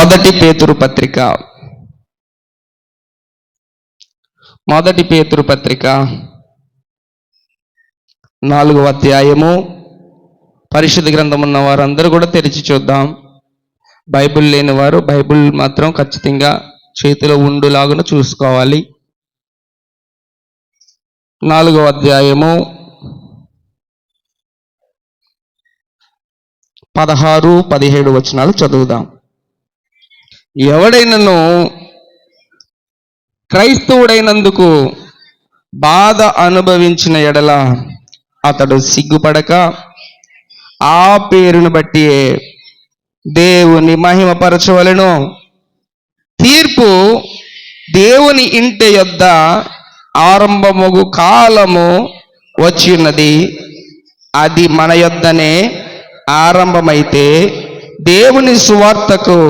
మొదటి పేతురు పత్రిక 4వ అధ్యాయము. పరిశుద్ధ గ్రంథం ఉన్న వారందరూ కూడా తెరిచి చూద్దాం. బైబిల్ లేని వారు బైబిల్ మాత్రం ఖచ్చితంగా చేతిలో ఉండులాగున చూసుకోవాలి. 4వ అధ్యాయము 16, 17 వచనాలు చదువుదాం. ఎవడైనను క్రైస్తవుడైనందుకు బాధ అనుభవించిన ఎడల అతడు సిగ్గుపడక ఆ పేరును బట్టి దేవుని మహిమపరచవలెను. తీర్పు దేవుని ఇంటి యొద్ద ఆరంభమగు కాలము వచ్చి ఉన్నది. అది మన యొద్దనే ఆరంభమైతే దేవుని సువార్తకు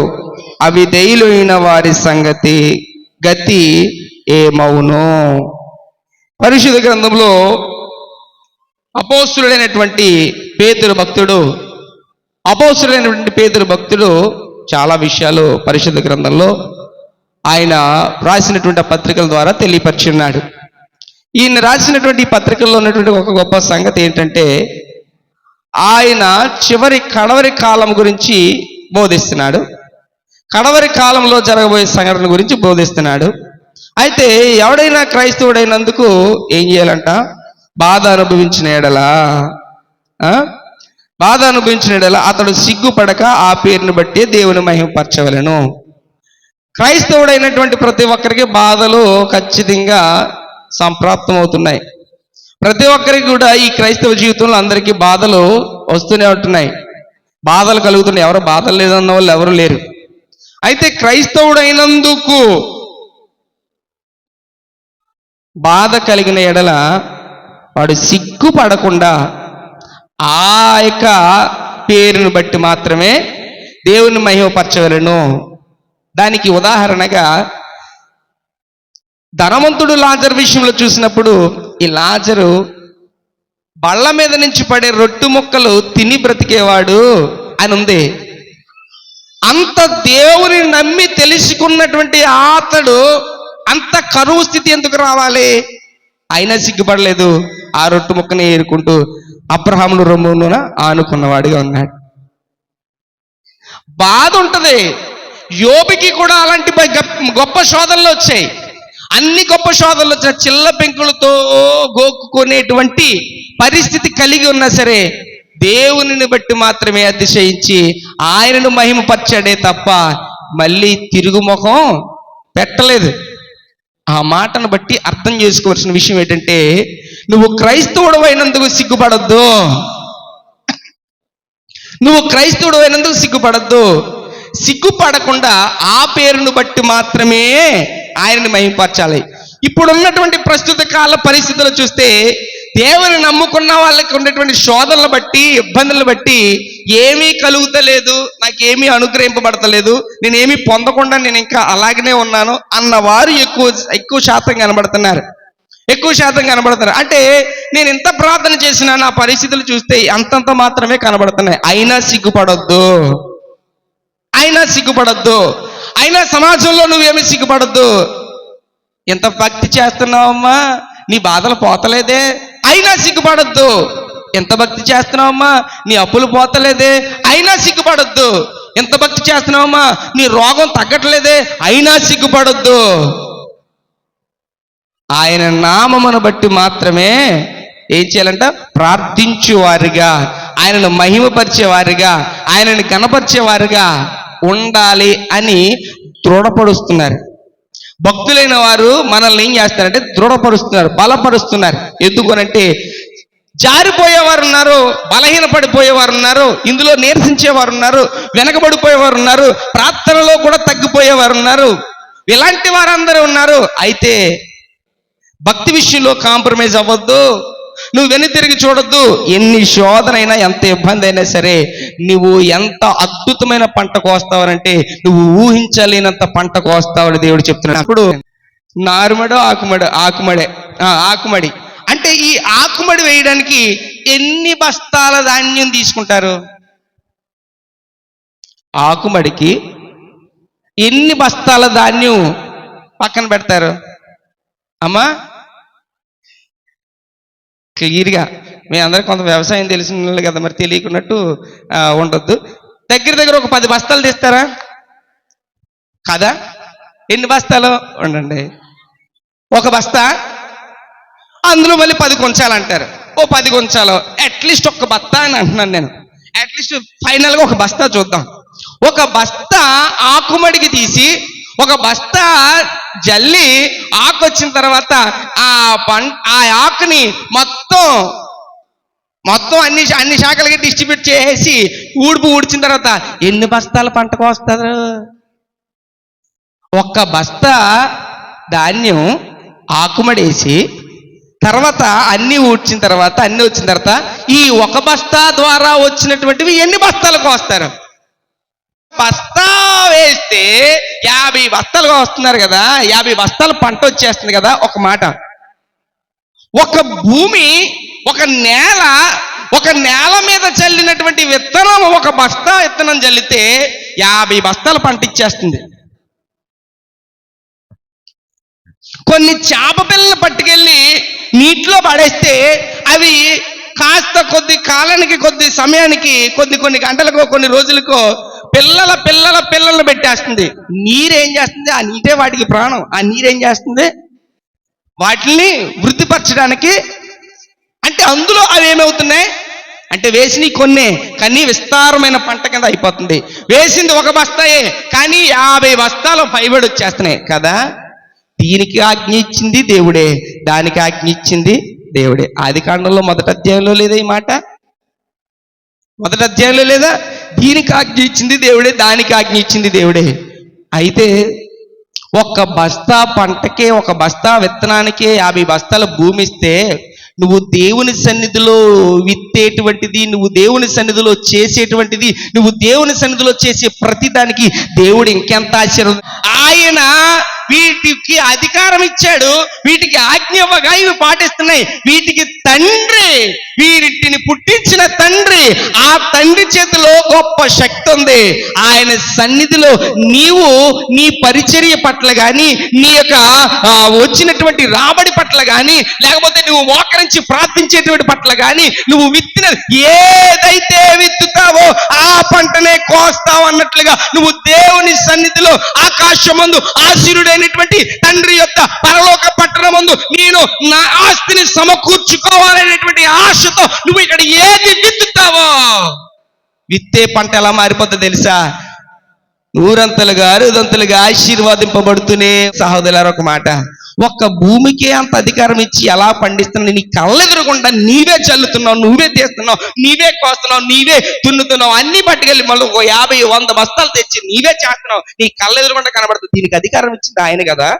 అవిధేయులైన వారి గతి ఏమవును? పరిశుద్ధ గ్రంథంలో అపోస్తులైనటువంటి పేతురు భక్తుడు చాలా విషయాలు పరిశుద్ధ గ్రంథంలో ఆయన రాసినటువంటి పత్రికల ద్వారా తెలియపరిచున్నాడు. ఈయన రాసినటువంటి పత్రికల్లో ఉన్నటువంటి ఒక గొప్ప సంగతి ఏంటంటే, ఆయన కడవరి కాలం గురించి బోధిస్తున్నాడు. కడవరి కాలంలో జరగబోయే సంఘటన గురించి బోధిస్తున్నాడు. అయితే ఎవడైనా క్రైస్తవుడైనందుకు ఏం చేయాలంట? బాధ అనుభవించిన ఎడల అతడు సిగ్గుపడక ఆ పేరుని బట్టి దేవుని మహిమపరచవలెను. క్రైస్తవుడైనటువంటి ప్రతి ఒక్కరికి బాధలు ఖచ్చితంగా సంప్రాప్తం అవుతున్నాయి. ప్రతి ఒక్కరికి కూడా ఈ క్రైస్తవ జీవితంలో అందరికీ బాధలు వస్తూనే ఉంటున్నాయి. బాధలు కలుగుతున్నాయి. ఎవరు బాధలు లేదన్న వాళ్ళు ఎవరు లేరు. అయితే క్రైస్తవుడైనందుకు బాధ కలిగిన ఎడల వాడు సిగ్గుపడకుండా ఆ యొక్క పేరును బట్టి మాత్రమే దేవుని మహిమపరచవలెను. దానికి ఉదాహరణగా ధనవంతుడు లాజరు విషయంలో చూసినప్పుడు, ఈ లాజరు బళ్ళ మీద నుంచి పడే రొట్టు ముక్కలు తిని బ్రతికేవాడు అని ఉంది. అంత దేవుని నమ్మి తెలుసుకున్నటువంటి అతడు అంత కరువు స్థితి ఎందుకు రావాలి? అయినా సిగ్గుపడలేదు. ఆ రొట్టు ముక్కని ఏరుకుంటూ అబ్రహామును రొమ్మున ఆనుకున్నవాడిగా ఉన్నాడు. బాధ ఉంటుంది. యోబుకి కూడా అలాంటి గొప్ప శోధనలు వచ్చాయి. అన్ని గొప్ప శోధనలు వచ్చిన చిల్ల పెంకులతో గోక్కునేటువంటి పరిస్థితి కలిగి ఉన్నా సరే దేవునిని బట్టి మాత్రమే అతిశయించి ఆయనను మహిమపరిచాడే తప్ప మళ్ళీ తిరుగుముఖం పెట్టలేదు. ఆ మాటను బట్టి అర్థం చేసుకోవాల్సిన విషయం ఏంటంటే, నువ్వు క్రైస్తవుడు అయినందుకు సిగ్గుపడద్దు. సిగ్గుపడకుండా ఆ పేరును బట్టి మాత్రమే ఆయనని మహిమపరచాలి. ఇప్పుడున్నటువంటి ప్రస్తుత కాల పరిస్థితులు చూస్తే దేవుని నమ్ముకున్న వాళ్ళకి ఉన్నటువంటి శోధనలు బట్టి, ఇబ్బందులు బట్టి ఏమీ కలుగుతలేదు, నాకేమీ అనుగ్రహింపబడతలేదు, నేనేమీ పొందకుండా నేను ఇంకా అలాగనే ఉన్నాను అన్నవారు ఎక్కువ శాతం కనబడుతున్నారు. అంటే నేను ఎంత ప్రార్థన చేసినా నా పరిస్థితులు చూస్తే అంతంత మాత్రమే కనబడుతున్నాయి. అయినా సిగ్గుపడొద్దు. అయినా సమాజంలో నువ్వేమీ సిగ్గుపడొద్దు. ఎంత భక్తి చేస్తున్నావమ్మా, నీ బాధలు పోతలేదే, అయినా సిగ్గుపడొద్దు. ఎంత భక్తి చేస్తున్నావమ్మా, నీ అప్పులు పోతలేదే, అయినా సిగ్గుపడొద్దు. ఎంత భక్తి చేస్తున్నావమ్మా, నీ రోగం తగ్గట్లేదే, అయినా సిగ్గుపడొద్దు. ఆయన నామమును బట్టి మాత్రమే ఏం చేయాలంట? ప్రార్థించేవారిగా, ఆయనను మహిమపరిచేవారిగా, ఆయనని గణపరిచేవారిగా ఉండాలి అని దృఢపరుస్తున్నారు. భక్తులైన వారు మనల్ని ఏం చేస్తారంటే దృఢపరుస్తున్నారు, బలపరుస్తున్నారు. ఎందుకనంటే జారిపోయేవారు ఉన్నారు, బలహీనపడిపోయేవారు ఉన్నారు, ఇందులో నీరసించేవారు ఉన్నారు, వెనకబడిపోయేవారు ఉన్నారు, ప్రార్థనలో కూడా తగ్గిపోయేవారు ఉన్నారు. ఇలాంటి వారందరూ ఉన్నారు. అయితే భక్తి విషయంలో కాంప్రమైజ్ అవ్వద్దు. నువ్వు వెనుతిరిగి చూడొద్దు. ఎన్ని శోధనైనా, ఎంత ఇబ్బంది అయినా సరే నువ్వు ఎంత అద్భుతమైన పంట కోస్తావనంటే నువ్వు ఊహించలేనంత పంట కోస్తావని దేవుడు చెప్తున్నాడు. అప్పుడు ఆకుమడి అంటే ఈ ఆకుమడి వేయడానికి ఎన్ని బస్తాల ధాన్యం తీసుకుంటారు? ఆకుమడికి ఎన్ని బస్తాల ధాన్యం పక్కన పెడతారు అమ్మా? క్లియర్గా మీ అందరికి కొంత వ్యవసాయం తెలిసిన వాళ్ళు కదా, మరి తెలియకున్నట్టు ఉండొద్దు. దగ్గర దగ్గర ఒక 10 బస్తాలు తీస్తారా కదా? ఎన్ని బస్తాలు ఉండండి? ఒక బస్తా, అందులో మళ్ళీ 10 కొంచాలంటారు. ఓ 10 కొంచాలు, అట్లీస్ట్ ఒక బస్తా అని అంటున్నాను నేను. అట్లీస్ట్ ఫైనల్గా ఒక బస్తా చూద్దాం. ఒక బస్తా ఆకుమడికి తీసి ఒక బస్తా జల్లి ఆకు వచ్చిన తర్వాత ఆ ఆకుని మొత్తం అన్ని శాఖలకి డిస్ట్రిబ్యూట్ చేసి ఊడ్చిన తర్వాత ఎన్ని బస్తాల పంటకు వస్తారు? ఒక్క బస్తా ధాన్యం ఆకుమడేసి తర్వాత అన్ని వచ్చిన తర్వాత ఈ ఒక బస్తా ద్వారా వచ్చినటువంటివి ఎన్ని బస్తాలకు వస్తారు? బస్తా వేస్తే 50 బస్తాలుగా వస్తున్నారు కదా, 50 బస్తాలు పంట వచ్చేస్తుంది కదా. ఒక మాట, ఒక భూమి, ఒక నేల మీద చల్లినటువంటి విత్తనం, ఒక బస్తా విత్తనం చల్లితే 50 బస్తాలు పంట ఇచ్చేస్తుంది. కొన్ని చేప పిల్లలు పట్టుకెళ్ళి నీటిలో పడేస్తే అవి కాస్త కొద్ది కాలానికి, కొద్ది సమయానికి, కొన్ని గంటలకో కొన్ని రోజులకో పిల్లలను పెట్టేస్తుంది. నీరేం చేస్తుంది? ఆ నీటే వాటికి ప్రాణం. ఆ నీరేం చేస్తుంది? వాటిని వృద్ధిపరచడానికి. అంటే అందులో అవి ఏమవుతున్నాయి అంటే వేసినవి కొన్నే కానీ విస్తారమైన పంట కింద అయిపోతుంది. వేసింది ఒక బస్తాయే కానీ 50 బస్తాలు పైబడి వచ్చేస్తున్నాయి కదా. దీనికి ఆజ్ఞ ఇచ్చింది దేవుడే, దానికి ఆజ్ఞ ఇచ్చింది దేవుడే. ఆదికాండంలో 1వ అధ్యాయంలో లేదా ఈ మాట? 1వ అధ్యాయంలో లేదా? దీనికి ఆజ్ఞ ఇచ్చింది దేవుడే, దానికి ఆజ్ఞ ఇచ్చింది దేవుడే. అయితే ఒక బస్తా పంటకే, ఒక బస్తా విత్తనానికే 50 బస్తాల భూమి ఇస్తే, నువ్వు దేవుని సన్నిధిలో విత్తేటువంటిది, నువ్వు దేవుని సన్నిధిలో చేసేటువంటిది, నువ్వు దేవుని సన్నిధిలో చేసే ప్రతిదానికి దేవుడు ఇంకెంత ఆశీర్వాదం. ఆయన వీటికి అధికారం ఇచ్చాడు, వీటికి ఆజ్ఞ ఇవ్వగా ఇవి పాటిస్తున్నాయి. వీటికి తండ్రి, వీటిని పుట్టించిన తండ్రి, ఆ తండ్రి చేతిలో గొప్ప శక్తి ఉంది. ఆయన సన్నిధిలో నీవు నీ పరిచర్య పట్ల కానీ, నీ యొక్క వచ్చినటువంటి రాబడి పట్ల కానీ, లేకపోతే నువ్వు మోకరించి ప్రార్థించేటువంటి పట్ల కానీ, నువ్వు విత్తిన ఏదైతే విత్తుతావో ఆ పంటనే కోస్తావు అన్నట్లుగా నువ్వు దేవుని సన్నిధిలో ఆకాశమందు ఆశీర్వుడైనటువంటి తండ్రి యొక్క పరలోక పట్టణమందు నేను నా ఆస్తిని సమకూర్చుకోవాలనేటువంటి ఆశతో నువ్వు ఇక్కడ ఏది విత్తుతావో, విత్తే పంట ఎలా మారిపోతుందో తెలుసా? నూరంతలుగా, అరుదంతలుగా ఆశీర్వాదింపబడుతూనే. సహోదరులారా, ఒక మాట, ఒక్క భూమికే అంత అధికారం ఇచ్చి ఎలా పండిస్తున్నావు? నీ కళ్ళెదురకుండా నీవే చల్లుతున్నావు, నువ్వే తీస్తున్నావు, నీవే కోస్తున్నావు, నీవే దున్నుతున్నావు, అన్ని పట్టుకెళ్ళి మళ్ళీ 50-100 బస్తాలు తెచ్చి నీవే చేస్తున్నావు, నీ కళ్ళెదురకుండా కనబడుతుంది. దీనికి అధికారం ఇచ్చింది ఆయన కదా.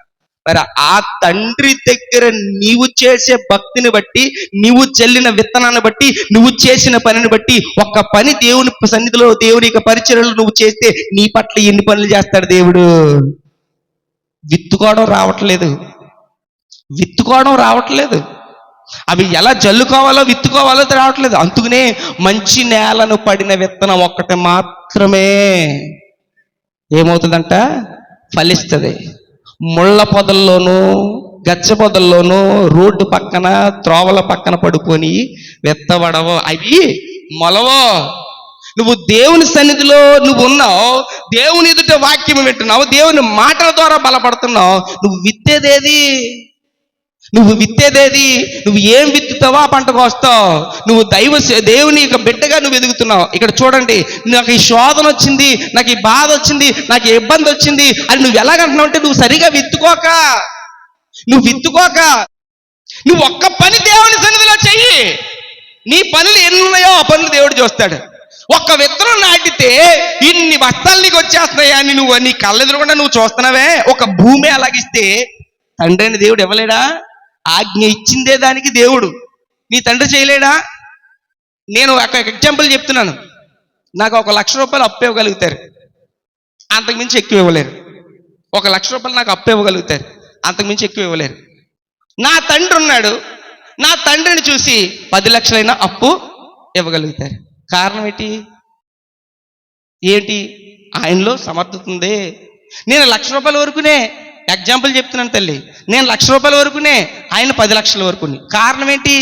మరి ఆ తండ్రి దగ్గర నీవు చేసే భక్తిని బట్టి, నీవు చెల్లిన విత్తనాన్ని బట్టి, నువ్వు చేసిన పనిని బట్టి, ఒక్క పని దేవుని సన్నిధిలో, దేవుని యొక్క పరిచర్యలు నువ్వు చేస్తే నీ పట్ల ఎన్ని పనులు చేస్తాడు దేవుడు. విత్తుకోవడం రావట్లేదు, అవి ఎలా జల్లుకోవాలో విత్తుకోవాలో రావట్లేదు. అందుకనే మంచి నేలను పడిన విత్తనం ఒక్కటి మాత్రమే ఏమవుతుందంట? ఫలిస్తుంది. ముళ్ళ పొదల్లోనూ, గచ్చ పొదల్లోనూ, రోడ్డు పక్కన, త్రోవల పక్కన పడుకొని విత్తబడవో, అవి మొలవో. నువ్వు దేవుని సన్నిధిలో నువ్వు ఉన్నావు, దేవుని ఎదుట వాక్యం వింటున్నావు, దేవుని మాటల ద్వారా బలపడుతున్నావు. నువ్వు విత్తేదేది? నువ్వు ఏం విత్తుతావో ఆ పంటకు వస్తావు. నువ్వు దేవుని యొక్క బిడ్డగా నువ్వు ఎదుగుతున్నావు. ఇక్కడ చూడండి, నాకు ఈ శోధన వచ్చింది, నాకు ఈ బాధ వచ్చింది, నాకు ఈ ఇబ్బంది వచ్చింది అని నువ్వు ఎలాగంటున్నావు అంటే, నువ్వు సరిగా విత్తుకోక, నువ్వు ఒక్క పని దేవుని సన్నిధిలో చెయ్యి. నీ పనులు ఎన్ని ఉన్నాయో ఆ పనులు దేవుడు చూస్తాడు. ఒక్క విత్తనం నాటితే ఇన్ని బస్తాలు నీకు వచ్చేస్తున్నాయి అని నువ్వు నీ కళ్ళెదురుకుండా నువ్వు చూస్తున్నావే. ఒక భూమి అలాగిస్తే తండ్రి అని దేవుడు ఇవ్వలేడా? ఆజ్ఞ ఇచ్చిందే దానికి దేవుడు. నీ తండ్రి చేయలేడా? నేను ఒక ఎగ్జాంపుల్ చెప్తున్నాను. నాకు 1 లక్ష రూపాయలు అప్పు ఇవ్వగలుగుతారు, అంతకుమించి ఎక్కువ ఇవ్వలేరు. 1 లక్ష రూపాయలు నాకు అప్పు ఇవ్వగలుగుతారు, అంతకుమించి ఎక్కువ ఇవ్వలేరు. నా తండ్రి ఉన్నాడు, నా తండ్రిని చూసి 10 లక్షలైనా అప్పు ఇవ్వగలుగుతారు. కారణం ఏంటి? ఆయనలో సమర్థత ఉంది, నేను ₹1,00,000 వరకునే, ఎగ్జాంపుల్ చెప్తున్నాను తల్లి, నేను ₹1,00,000 వరకునే, ఆయన 10 లక్షల వరకుని. కారణం ఏంటి?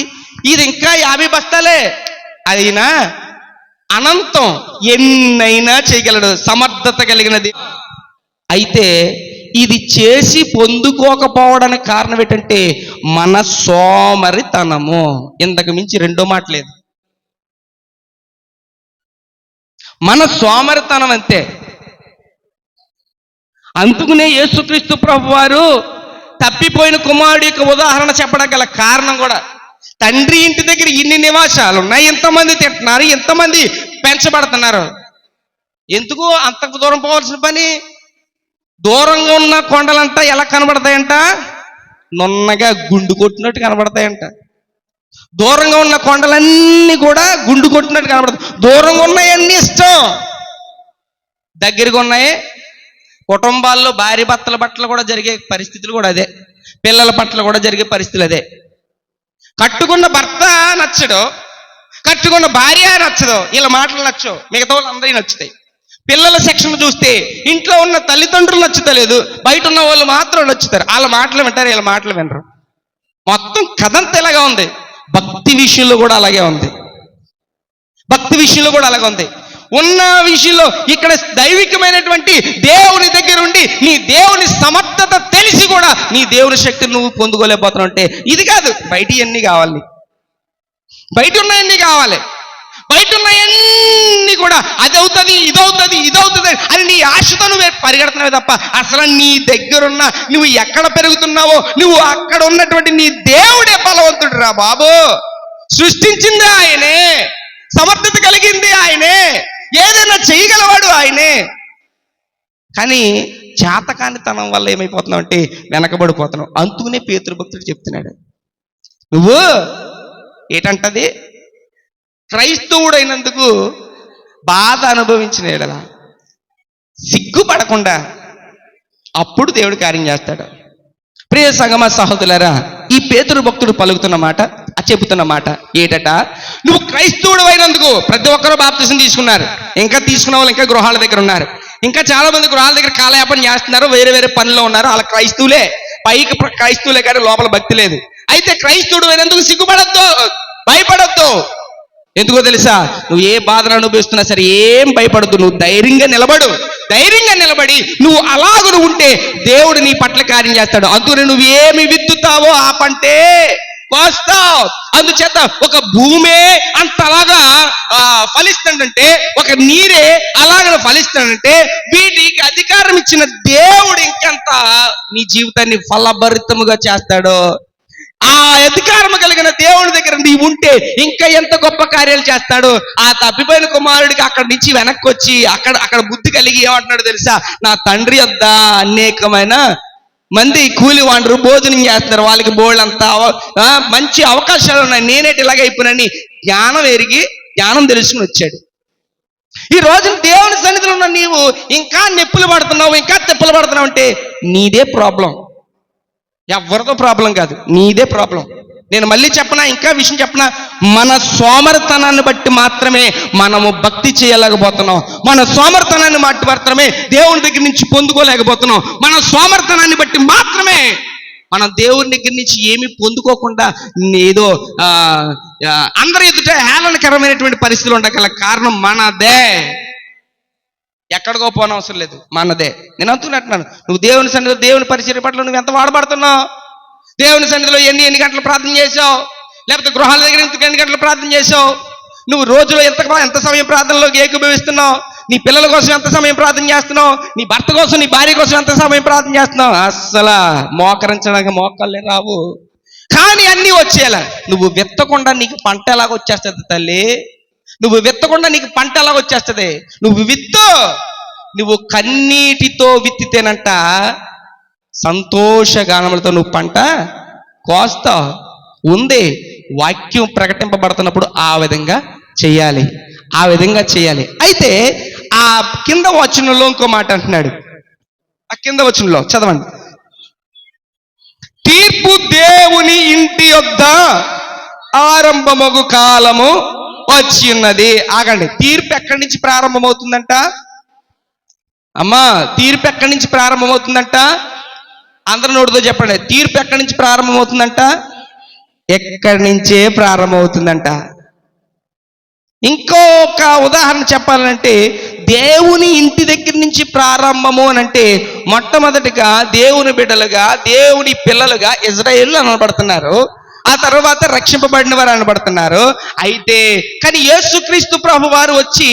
ఇది ఇంకా 50 బస్తాలే, అయినా అనంతం, ఎన్నైనా చేయగలడు, సమర్థత కలిగినది. అయితే ఇది చేసి పొందుకోకపోవడానికి కారణం ఏంటంటే మన సోమరితనము. ఇంతకు మించి రెండో మాట లేదు. మన సోమరితనం అంతే. అందుకునే యేసుక్రీస్తు ప్రభువారు తప్పిపోయిన కుమారుడి యొక్క ఉదాహరణ చెప్పడం గల కారణం కూడా, తండ్రి ఇంటి దగ్గర ఇన్ని నివాసాలు ఉన్నాయి, ఎంతమంది తింటున్నారు, ఎంతమంది పెంచబడుతున్నారు, ఎందుకు అంత దూరం పోవాల్సిన పని? దూరంగా ఉన్న కొండలంట ఎలా కనబడతాయంట? నున్నగా గుండు కొట్టినట్టు కనబడతాయంట. దూరంగా ఉన్న కొండలన్నీ కూడా గుండు కొట్టినట్టు కనబడతాయి. దూరంగా ఉన్నాయన్నీ ఇష్టం, దగ్గరగా ఉన్నాయి. కుటుంబాల్లో భార్య భర్తల పట్ల కూడా జరిగే పరిస్థితులు కూడా అదే, పిల్లల పట్ల కూడా జరిగే పరిస్థితులు అదే. కట్టుకున్న భర్త నచ్చడు, కట్టుకున్న భార్య నచ్చదు, వీళ్ళ మాటలు నచ్చవు, మిగతా వాళ్ళు అందరికీ నచ్చుతాయి. పిల్లల సెక్షన్ చూస్తే ఇంట్లో ఉన్న తల్లిదండ్రులు నచ్చుతలేదు, బయట ఉన్న వాళ్ళు మాత్రం నచ్చుతారు. వాళ్ళ మాటలు వింటారు, వీళ్ళ మాటలు వినరు. మొత్తం కథంతా ఇలాగా ఉంది. భక్తి విషయంలో కూడా అలాగే ఉంది. భక్తి విషయంలో కూడా అలాగే ఉంది. ఉన్న విషయంలో ఇక్కడ దైవికమైనటువంటి దేవుని దగ్గర ఉండి నీ దేవుని సమర్థత తెలిసి కూడా నీ దేవుని శక్తిని నువ్వు పొందుకోలేకపోతున్నావు అంటే ఇది కాదు. బయట అన్నీ కావాలి, బయట ఉన్నాయన్నీ కావాలి, బయట ఉన్నాయన్నీ కూడా అదవుతుంది, ఇదవుతుంది, ఇదవుతుంది అని నీ ఆశతో నువ్వు పరిగెడుతున్నావే తప్ప అసలు నీ దగ్గరున్న, నువ్వు ఎక్కడ పెరుగుతున్నావో నువ్వు అక్కడ ఉన్నటువంటి నీ దేవుడే బలవంతుడు రా బాబు. సృష్టించింది ఆయనే, సమర్థత కలిగింది ఆయనే, ఏదైనా చేయగలవాడు ఆయనే. కానీ చేతకానితనం వల్ల ఏమైపోతున్నావు అంటే వెనకబడిపోతున్నావు. అందుకునే పేతురు భక్తుడు చెప్తున్నాడు, నువ్వు ఏటంటది క్రైస్తవుడైనందుకు బాధ అనుభవించిన ఎడల సిగ్గుపడకుండా అప్పుడు దేవుడు కార్యం చేస్తాడు. ప్రియ సంగమ సహోదరులారా, ఈ పేతురు భక్తుడు పలుకుతున్న మాట, చెబుతున్న మాట ఏటట, నువ్వు క్రైస్తవుడు అయినందుకు ప్రతి ఒక్కరూ బాప్తిసం తీసుకున్నారు, ఇంకా తీసుకున్న వాళ్ళు ఇంకా గృహాల దగ్గర ఉన్నారు, ఇంకా చాలా మంది గృహాల దగ్గర కాలయాపన చేస్తున్నారు, వేరే వేరే పనుల్లో ఉన్నారు. వాళ్ళ క్రైస్తవులే, పైకి క్రైస్తవులే కానీ లోపల భక్తి లేదు. అయితే క్రైస్తవుడు అయినందుకు సిగ్గుపడద్దు, భయపడద్దు. ఎందుకో తెలుసా? నువ్వు ఏ బాధను అనుభవిస్తున్నా సరే ఏం భయపడద్దు, నువ్వు ధైర్యంగా నిలబడు. ధైర్యంగా నిలబడి నువ్వు అలాగను ఉంటే దేవుడు నీ పట్ల కార్యం చేస్తాడు. అందుకని నువ్వు ఏమి విత్తుతావో ఆ పంటే కోస్తావు. అందుచేత ఒక భూమే అంతలాగా ఫలిస్తాడంటే, ఒక నీరే అలాగ ఫలిస్తాడంటే, వీటికి అధికారం ఇచ్చిన దేవుడు ఇంకంత నీ జీవితాన్ని ఫలభరితముగా చేస్తాడు. ఆ అధికారం కలిగిన దేవుని దగ్గర నీవు ఉంటే ఇంకా ఎంత గొప్ప కార్యాలు చేస్తాడు. ఆ తప్పిపోయిన కుమారుడికి అక్కడి నుంచి వెనక్కి వచ్చి అక్కడ బుద్ధి కలిగి ఏమంటున్నాడు తెలుసా? నా తండ్రి వద్ద అనేకమైన మంది కూలి వాండరు భోజనం చేస్తున్నారు, వాళ్ళకి బోళ్ళంతా మంచి అవకాశాలు ఉన్నాయి, నేనేటి ఇలాగ అయిపోయినని జ్ఞానం ఎరిగి జ్ఞానం తెలుసుకుని వచ్చాడు. ఈ రోజు దేవుని సన్నిధిలో ఉన్న నీవు ఇంకా నొప్పులు పడుతున్నావు, ఇంకా తిప్పలు పడుతున్నావు అంటే నీదే ప్రాబ్లం, ఎవరితో ప్రాబ్లం కాదు, నీదే ప్రాబ్లం. నేను మళ్ళీ చెప్పనా, ఇంకా విషయం చెప్పనా, మన సోమరితనాన్ని బట్టి మాత్రమే మనము భక్తి చేయలేకపోతున్నాం. మన సోమరితనాన్ని బట్టి మాత్రమే దేవుని దగ్గర నుంచి పొందుకోలేకపోతున్నాం. మన సోమరితనాన్ని బట్టి మాత్రమే మనం దేవుని దగ్గర నుంచి ఏమి పొందుకోకుండా ఏదో అందరి ఎదుట హేళనకరమైనటువంటి పరిస్థితులు ఉండగల కారణం మనదే. ఎక్కడికో పోన అవసరం లేదు, మనదే. నేను అంటున్నాను, నువ్వు దేవుని సన్నిధిలో దేవుని పరిచర్య పట్ల నువ్వు ఎంత వాడబడుతున్నావు? దేవుని సన్నిధిలో ఎన్ని గంటలు ప్రార్థన చేసావు? లేకపోతే గృహాల దగ్గర ఎన్ని గంటలు ప్రార్థన చేసావు? నువ్వు రోజులో ఎంత సమయం ప్రార్థనలోకి ఏకీభవిస్తున్నావు? నీ పిల్లల కోసం ఎంత సమయం ప్రార్థన చేస్తున్నావు? నీ భర్త కోసం, నీ భార్య కోసం ఎంత సమయం ప్రార్థన చేస్తున్నావు? అస్సలు మోకరించడానికి మోకాళ్ళే రావు, కానీ అన్నీ వచ్చేలా. నువ్వు విత్తకుండా నీకు పంట ఎలాగ వచ్చేస్తుంది తల్లి? నువ్వు విత్తకుండా నీకు పంట ఎలాగ వచ్చేస్తుంది? నువ్వు విత్తు, నువ్వు కన్నీటితో విత్తితేనంట సంతోషగానములతో నువ్వు పంట కోస్తావు. ఉంది, వాక్యం ప్రకటింపబడుతున్నప్పుడు ఆ విధంగా చేయాలి, ఆ విధంగా చేయాలి. అయితే ఆ కింద వచనంలో ఇంకో మాట అంటున్నాడు, ఆ కింద వచనంలో చదవండి. తీర్పు దేవుని ఇంటి యొద్ద ఆరంభమగు కాలము వచ్చి ఉన్నది. ఆగండి, తీర్పు ఎక్కడి నుంచి ప్రారంభమవుతుందంట? అమ్మా, తీర్పు ఎక్కడి నుంచి ప్రారంభమవుతుందంట? అందరి నోటితో చెప్పండి, తీర్పు ఎక్కడి నుంచి ప్రారంభమవుతుందంట? ఎక్కడి నుంచే ప్రారంభమవుతుందంట. ఇంకొక ఉదాహరణ చెప్పాలంటే, దేవుని ఇంటి దగ్గర నుంచి ప్రారంభము అని అంటే మొట్టమొదటిగా దేవుని బిడ్డలుగా, దేవుని పిల్లలుగా ఇజ్రాయేలు అనబడుతున్నారు. ఆ తర్వాత రక్షింపబడిన వారు అనబడుతున్నారు. అయితే కానీ యేసుక్రీస్తు ప్రభు వారు వచ్చి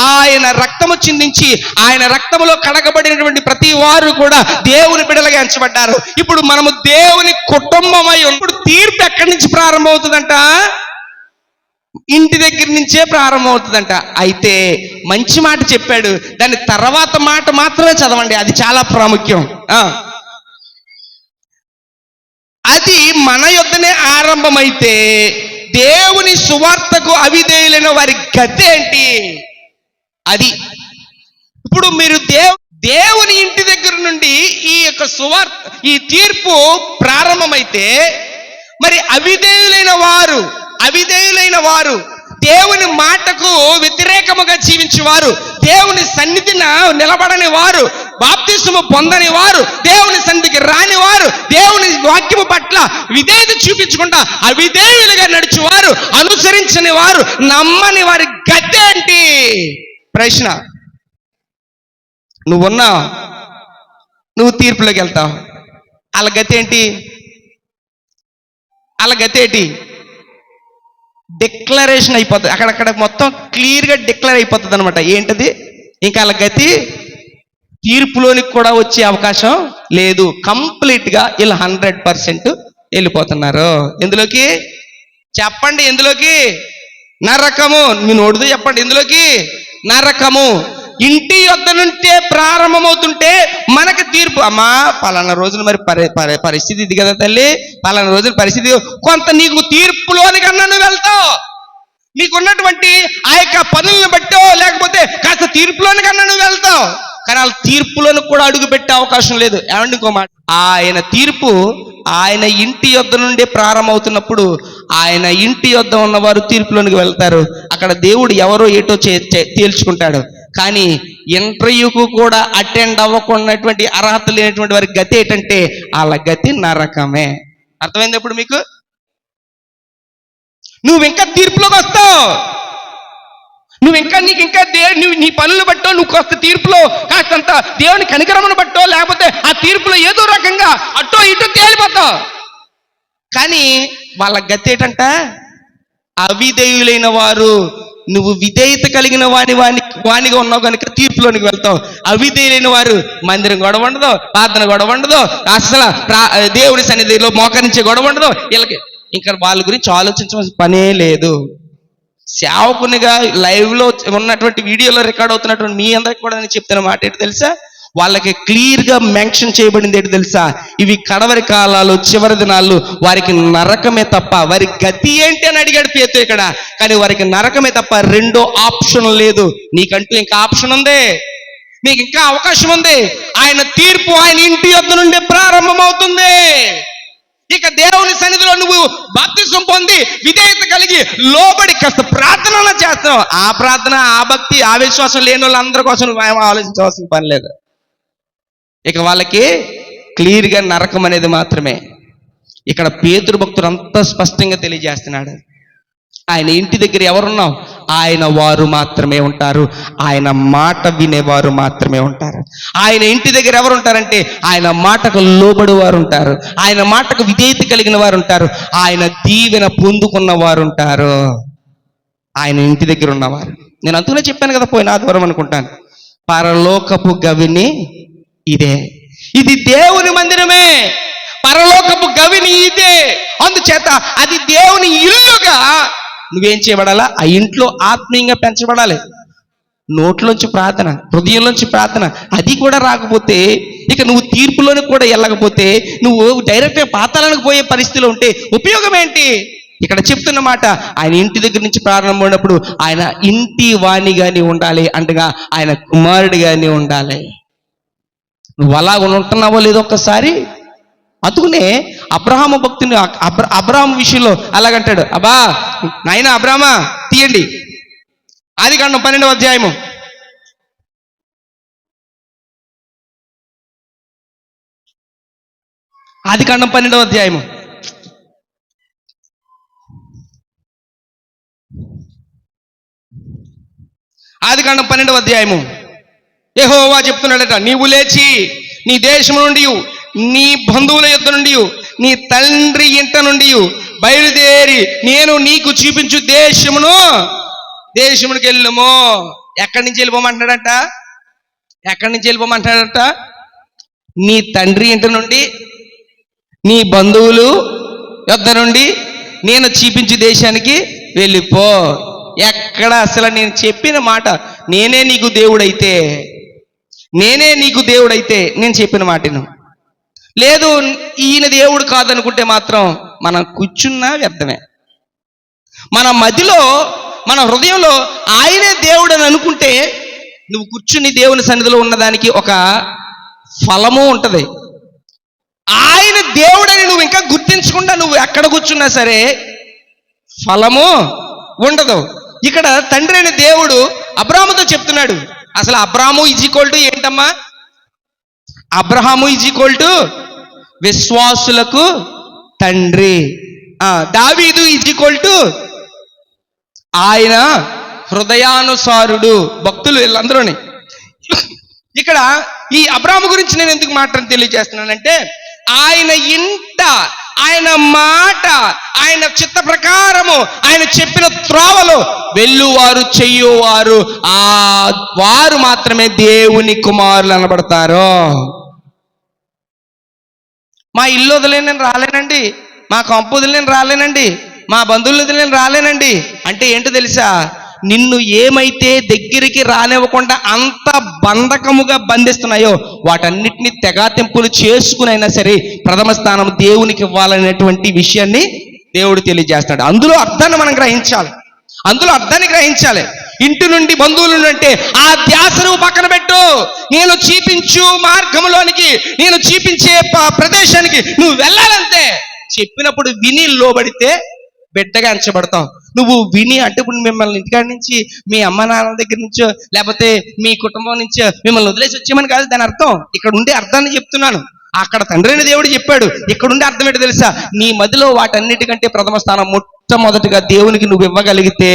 ఆయన రక్తము చిందించి ఆయన రక్తములో కడగబడినటువంటి ప్రతి వారు కూడా దేవుని బిడ్డలుగా ఎంచబడ్డారు. ఇప్పుడు మనము దేవుని కుటుంబమై ఇప్పుడు తీర్పు ఎక్కడి నుంచి ప్రారంభమవుతుందంట? ఇంటి దగ్గర నుంచే ప్రారంభమవుతుందంట. అయితే మంచి మాట చెప్పాడు, దాని తర్వాత మాట మాత్రమే చదవండి, అది చాలా ప్రాముఖ్యం. అది మన యొద్దనే ఆరంభమైతే దేవుని సువార్తకు అవిధేయులైన వారి గతి ఏంటి? అది ఇప్పుడు మీరు దేవుని ఇంటి దగ్గర నుండి ఈ యొక్క ఈ తీర్పు ప్రారంభమైతే మరి అవిధేయులైన వారు దేవుని మాటకు వ్యతిరేకముగా జీవించేవారు, దేవుని సన్నిధిన నిలబడని వారు, బాప్తిస్మము పొందని వారు, దేవుని సన్నిధికి రాని వారు, దేవుని వాక్యము పట్ల విధేయత చూపించకుండా అవిధేయులుగా నడిచేవారు, అనుసరించని వారు, నమ్మని వారి గతి ఏంటి? ప్రశ్న. నువ్వు తీర్పులోకి వెళ్తావు, వాళ్ళ గతి ఏంటి? డిక్లరేషన్ అయిపోతుంది. అక్కడక్కడ మొత్తం క్లియర్గా డిక్లేర్ అయిపోతుంది అనమాట. ఏంటది? ఇంకా వాళ్ళ గతి తీర్పులోనికి కూడా వచ్చే అవకాశం లేదు. కంప్లీట్గా వీళ్ళు 100% వెళ్ళిపోతున్నారు. ఎందులోకి చెప్పండి? ఎందులోకి? నరకము. మీ నోటితో చెప్పండి, ఎందులోకి? నరకము. ఇంటి యొద్ద నుంటే ప్రారంభమవుతుంటే మనకు తీర్పు. అమ్మా, పలానా రోజున మరి పరిస్థితి ఇది కదా తల్లి, పలానా రోజున పరిస్థితి కొంత నీకు తీర్పులోని కన్నా నువ్వు వెళ్తావు. నీకున్నటువంటి ఆ యొక్క పనులను బట్టో లేకపోతే కాస్త తీర్పులోని కన్నా నువ్వు వెళ్తావు. కానీ వాళ్ళ తీర్పులను కూడా అడుగు పెట్టే అవకాశం లేదు. ఏమండి ఇంకో మాట, ఆయన తీర్పు ఆయన ఇంటి యొద్ద నుండి ప్రారంభమవుతున్నప్పుడు ఆయన ఇంటి యొద్ద ఉన్నవారు తీర్పులోనికి వెళ్తారు. అక్కడ దేవుడు ఎవరో ఏటో తేల్చుకుంటాడు. కానీ ఇంటర్వ్యూకు కూడా అటెండ్ అవ్వకున్నటువంటి అర్హత లేనటువంటి వారి గతి ఏంటంటే వాళ్ళ గతి నరకమే. అర్థమైంది ఇప్పుడు మీకు? నువ్వు ఇంకా తీర్పులోకి వస్తావు, నీకు ఇంకా నీ పనులు బట్టో, నువ్వు కాస్త తీర్పులో కాస్తంత దేవుని కనికరమును బట్టో లేకపోతే ఆ తీర్పులో ఏదో రకంగా అటో ఇటో తేలిపోతావు. కానీ వాళ్ళ గతి ఏంటంట? అవిధేయులైన వారు. నువ్వు విధేయత కలిగిన వానిగా ఉన్నావు కనుక తీర్పులోనికి వెళ్తావు. అవిధేయులైన వారు మందిరం గొడవ ఉండదు, ప్రార్థన గొడవ ఉండదు, అసలు దేవుడి సన్నిధిలో మోకరించే గొడవ ఉండదు. వీళ్ళకి ఇంకా వాళ్ళ గురించి ఆలోచించవలసిన పనే లేదు. సేవకునిగా లైవ్లో ఉన్నటువంటి వీడియోలో రికార్డ్ అవుతున్నటువంటి మీ అందరికి కూడా నేను చెప్తున్న మాట ఏంటి తెలుసా? వాళ్ళకి క్లియర్గా మెన్షన్ చేయబడింది ఏంటి తెలుసా? ఇవి కడవరి కాలాలు, చివరి దినాలు, వారికి నరకమే తప్ప వారి గతి ఏంటి అని అడిగాడు పేతురు ఇక్కడ. కానీ వారికి నరకమే తప్ప రెండో ఆప్షన్ లేదు. నీకంటూ ఇంకా ఆప్షన్ ఉంది, నీకు ఇంకా అవకాశం ఉంది. ఆయన తీర్పు ఆయన ఇంటి యొద్ద నుండి ప్రారంభమవుతుంది. ఇక దేవుని సన్నిధిలో నువ్వు బాప్తిసం పొంది విధేయత కలిగి లోబడి కాస్త ప్రార్థన చేస్తావు. ఆ ప్రార్థన, ఆ భక్తి, ఆ విశ్వాసం లేని వాళ్ళందరి కోసం నువ్వు ఆలోచించవలసిన పని లేదు. ఇక వాళ్ళకి క్లియర్గా నరకం అనేది మాత్రమే. ఇక్కడ పేతురు భక్తుడు అంత స్పష్టంగా తెలియజేస్తున్నాడు. ఆయన ఇంటి దగ్గర ఎవరున్నావు? ఆయన వారు మాత్రమే ఉంటారు, ఆయన మాట వినేవారు మాత్రమే ఉంటారు. ఆయన ఇంటి దగ్గర ఎవరు ఉంటారంటే ఆయన మాటకు లోబడి వారు ఉంటారు, ఆయన మాటకు విధేయత కలిగిన వారు ఉంటారు, ఆయన దీవెన పొందుకున్న వారు ఉంటారు. ఆయన ఇంటి దగ్గర ఉన్నవారు. నేను అందుకనే చెప్పాను కదా పోయిన ఆదివారం అనుకుంటాను, పరలోకపు గవిని ఇదే. ఇది దేవుని మందిరమే, పరలోకపు గవిని ఇదే. అందుచేత అది దేవుని ఇల్లుగా నువ్వేం చేయబడాలా? ఆ ఇంట్లో ఆత్మీయంగా పెంచబడాలి. నోట్లోంచి ప్రార్థన, హృదయంలోంచి ప్రార్థన, అది కూడా రాకపోతే ఇక నువ్వు తీర్పులోని కూడా వెళ్ళకపోతే నువ్వు డైరెక్ట్గా పాతాళానికి పోయే పరిస్థితిలో ఉంటే ఉపయోగం ఏంటి? ఇక్కడ చెప్తున్న మాట, ఆయన ఇంటి దగ్గర నుంచి ప్రారంభమైనప్పుడు ఆయన ఇంటి వాణిగాని ఉండాలి, అంటగా ఆయన కుమారుడిగాని ఉండాలి. నువ్వు అలా ఉంటున్నావో లేదో ఒక్కసారి అందుకునే అబ్రహాము భక్తుని అబ్రహాము విషయంలో అలాగంటాడు. అబ్బా నాయన అబ్రహామా తీయండి, ఆదికాండం 12వ అధ్యాయము ఆదికాండం 12వ అధ్యాయము. ఆదికాండం 12వ అధ్యాయము. యెహోవా చెప్తున్నాడట, నీవు లేచి నీ దేశం నుండి, నీ బంధువుల యొద్ద నుండి, నీ తండ్రి ఇంట నుండి బయలుదేరి నేను నీకు చూపించు దేశమునికి వెళ్ళము. ఎక్కడి నుంచి వెళ్ళిపోమంటున్నాడట? ఎక్కడి నుంచి వెళ్ళిపోమంటున్నాడట? నీ తండ్రి ఇంటి నుండి, నీ బంధువులు యొద్ద నుండి నేను చూపించు దేశానికి వెళ్ళిపో. ఎక్కడ అసలు నేను చెప్పిన మాట, నేనే నీకు దేవుడైతే నేను చెప్పిన మాటను లేదు, ఈయన దేవుడు కాదనుకుంటే మాత్రం మనం కూర్చున్నా వ్యర్థమే. మన మదిలో, మన హృదయంలో ఆయనే దేవుడు అని అనుకుంటే నువ్వు కూర్చుని దేవుని సన్నిధిలో ఉన్నదానికి ఒక ఫలము ఉంటుంది. ఆయన దేవుడని నువ్వు ఇంకా గుర్తించకుండా నువ్వు ఎక్కడ కూర్చున్నా సరే ఫలము ఉండదు. ఇక్కడ తండ్రి అయిన దేవుడు అబ్రాహాముతో చెప్తున్నాడు. అసలు అబ్రాహాము = ఏంటమ్మా? అబ్రహాము = విశ్వాసులకు తండ్రి. దావీదు = ఆయన హృదయానుసారుడు. భక్తులు వీళ్ళందరూని. ఇక్కడ ఈ అబ్రాహాము గురించి నేను ఎందుకు తెలియజేస్తున్నానంటే, ఆయన ఇంట, ఆయన మాట, ఆయన చిత్త ప్రకారము, ఆయన చెప్పిన త్రోవలో వెళ్ళువారు, చెయ్యువారు, వారు మాత్రమే దేవుని కుమారులు అనబడతారు. మా ఇల్లు వదిలే నేను రాలేనండి, మా కంపు వదిలి నేను రాలేనండి, మా బంధువులు వదిలి నేను రాలేనండి అంటే ఏంటో తెలుసా? నిన్ను ఏమైతే దగ్గరికి రానివ్వకుండా అంత బంధకముగా బంధిస్తున్నాయో వాటన్నిటిని తెగాతింపులు చేసుకునైనా సరే ప్రథమ స్థానం దేవునికి ఇవ్వాలనేటువంటి విషయాన్ని దేవుడు తెలియజేస్తాడు. అందులో అర్థాన్ని మనం గ్రహించాలి. ఇంటి నుండి బంధువుల నుండి ఆ ధ్యాసను పక్కన పెట్టు. నేను చూపించు మార్గంలోనికి, నేను చూపించే ప్రదేశానికి నువ్వు వెళ్ళాలంతే. చెప్పినప్పుడు విని లోబడితే బిడ్డగా ఎంచబడతావు. నువ్వు విని అంటే ఇప్పుడు మిమ్మల్ని ఇంటికాడి నుంచి, మీ అమ్మ నాన్న దగ్గర నుంచో, లేకపోతే మీ కుటుంబం నుంచో మిమ్మల్ని వదిలేసి వచ్చేమని కాదు దాని అర్థం. ఇక్కడ ఉండే అర్థాన్ని చెప్తున్నాను. అక్కడ తండ్రి అయిన దేవుడు చెప్పాడు. ఇక్కడ ఉండే అర్థం ఏంటో తెలుసా? నీ మదిలో వాటన్నిటికంటే ప్రథమ స్థానం మొట్టమొదటిగా దేవునికి నువ్వు ఇవ్వగలిగితే,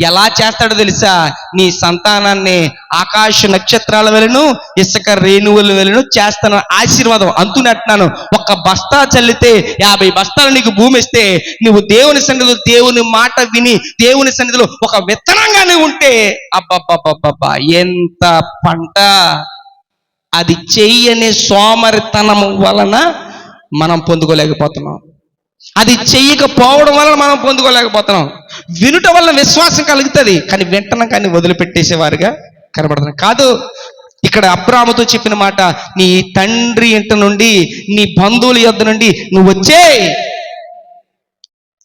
ఎలా చేస్తాడో తెలుసా? నీ సంతానాన్ని ఆకాశ నక్షత్రాల వలెను, ఇసుక రేణువుల వలెను చేస్తాను ఆశీర్వాదం. అంటున్నట్టున్నాను. ఒక బస్తా చల్లితే 50 బస్తాలు నీకు భూమి ఇస్తే, నువ్వు దేవుని సన్నిధిలో దేవుని మాట విని దేవుని సన్నిధిలో ఒక విత్తనంగా నువ్వు ఉంటే అబ్బబ్బబ్బబ్బా ఎంత పంట! అది చెయ్యని సోమరితనం వలన మనం పొందుకోలేకపోతున్నాం. అది చెయ్యకపోవడం వలన మనం పొందుకోలేకపోతున్నాం. వినుట వలన విశ్వాసం కలుగుతుంది, కానీ వెంటనే కానీ వదిలిపెట్టేసేవారుగా కనబడుతున్నాం. కాదు, ఇక్కడ అబ్రాహాముతో చెప్పిన మాట, నీ తండ్రి ఇంటి నుండి, నీ బంధువుల యొద్ద నుండి నువ్వు వచ్చే.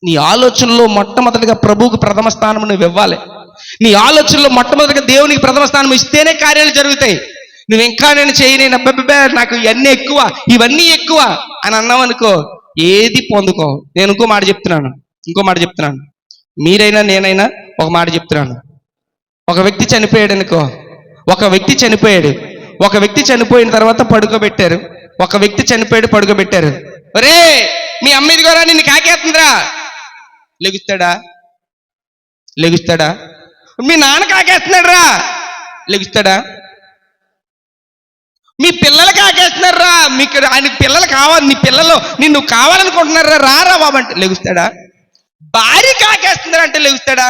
నీ ఆలోచనలో మొట్టమొదటిగా ప్రభువుకు ప్రథమ స్థానం నువ్వు ఇవ్వాలి. నీ ఆలోచనలో మొట్టమొదటిగా దేవునికి ప్రథమ స్థానం ఇస్తేనే కార్యాలు జరుగుతాయి. నువ్వు ఇంకా నేను చేయలేను, అబ్బబ్బే నాకు ఇవన్నీ ఎక్కువ అని అన్నావనుకో, ఏది పొందుకో. నేను ఇంకో మాట చెప్తున్నాను. మీరైనా నేనైనా ఒక మాట చెప్తున్నాను. ఒక వ్యక్తి చనిపోయాడు అనుకో, ఒక వ్యక్తి చనిపోయిన తర్వాత పడుకోబెట్టారు. ఒరే మీ అమ్మ ఇదిగోరా నిన్ను కాకేస్తుందిరా, లెగుస్తాడా? మీ నాన్న కాకేస్తున్నాడు రా, లెగుస్తాడా? మీ పిల్లలు కాకేస్తున్నారా, మీకు ఆయన పిల్లలు కావాలి, నీ పిల్లలు నిన్ను కావాలనుకుంటున్నారా, రారా బాబు అంటే లెగుస్తాడా? భార్య కాకేస్తున్నారంటే లెగుస్తాడా?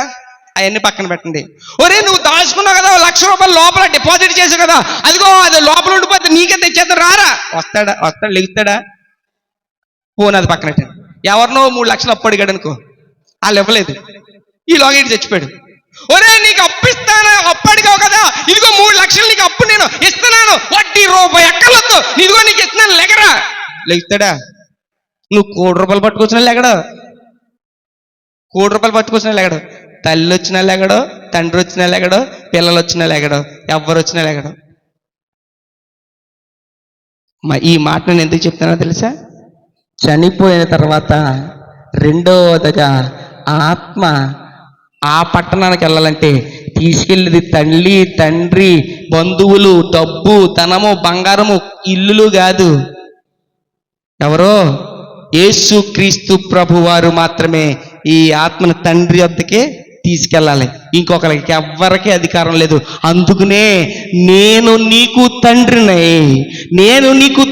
అవన్నీ పక్కన పెట్టండి. ఒరే నువ్వు దాచుకున్నావు కదా, 1,00,000 రూపాయలు లోపల డిపాజిట్ చేసావు కదా, అదిగో అది లోపల ఉండిపోతే నీకే తెచ్చేద్దాం, రారా? వస్తాడా? లెగుస్తాడా? పోనీ అది పక్కన పెట్టండి. ఎవరినో 3 లక్షలు అప్పు అడిగాడు అనుకో, వాళ్ళు ఇవ్వలేదు, ఈ లోగేటి చచ్చిపోయాడు. ఒరే నీకు అప్పు అడిగావు కదా, ఇదిగో 3 లక్షలు నీకు అప్పు నేను ఇస్తున్నాను, వడ్డీ రూపాయి ఎక్కర్లొద్దు, ఇదిగో నీకు ఇస్తున్నాను, లెగరా? లెగుతాడా? నువ్వు 1 కోటి రూపాయలు పట్టుకొచ్చినా లెగడు, 1 కోటి రూపాయలు పట్టుకొచ్చినా లెగడు, తల్లి వచ్చినా లెగడు, తండ్రి వచ్చినా లెగడు, పిల్లలు వచ్చినా లెగడు, ఎవ్వరు వచ్చినా లెగడు. ఈ మాట నేను ఎందుకు చెప్తానో తెలుసా? చనిపోయిన తర్వాత రెండవదిగా ఆత్మ ఆ పట్టణానికి వెళ్ళాలంటే తీసుకెళ్ళేది తల్లి, తండ్రి, బంధువులు, డబ్బు, ధనము, బంగారము, ఇల్లులు కాదు. ఎవరో యేసు క్రీస్తు ప్రభు వారు మాత్రమే ఈ ఆత్మను తండ్రి వద్దకే తీసుకెళ్ళాలి. ఇంకొకరికి ఎవ్వరికీ అధికారం లేదు. అందుకనే నేను నీకు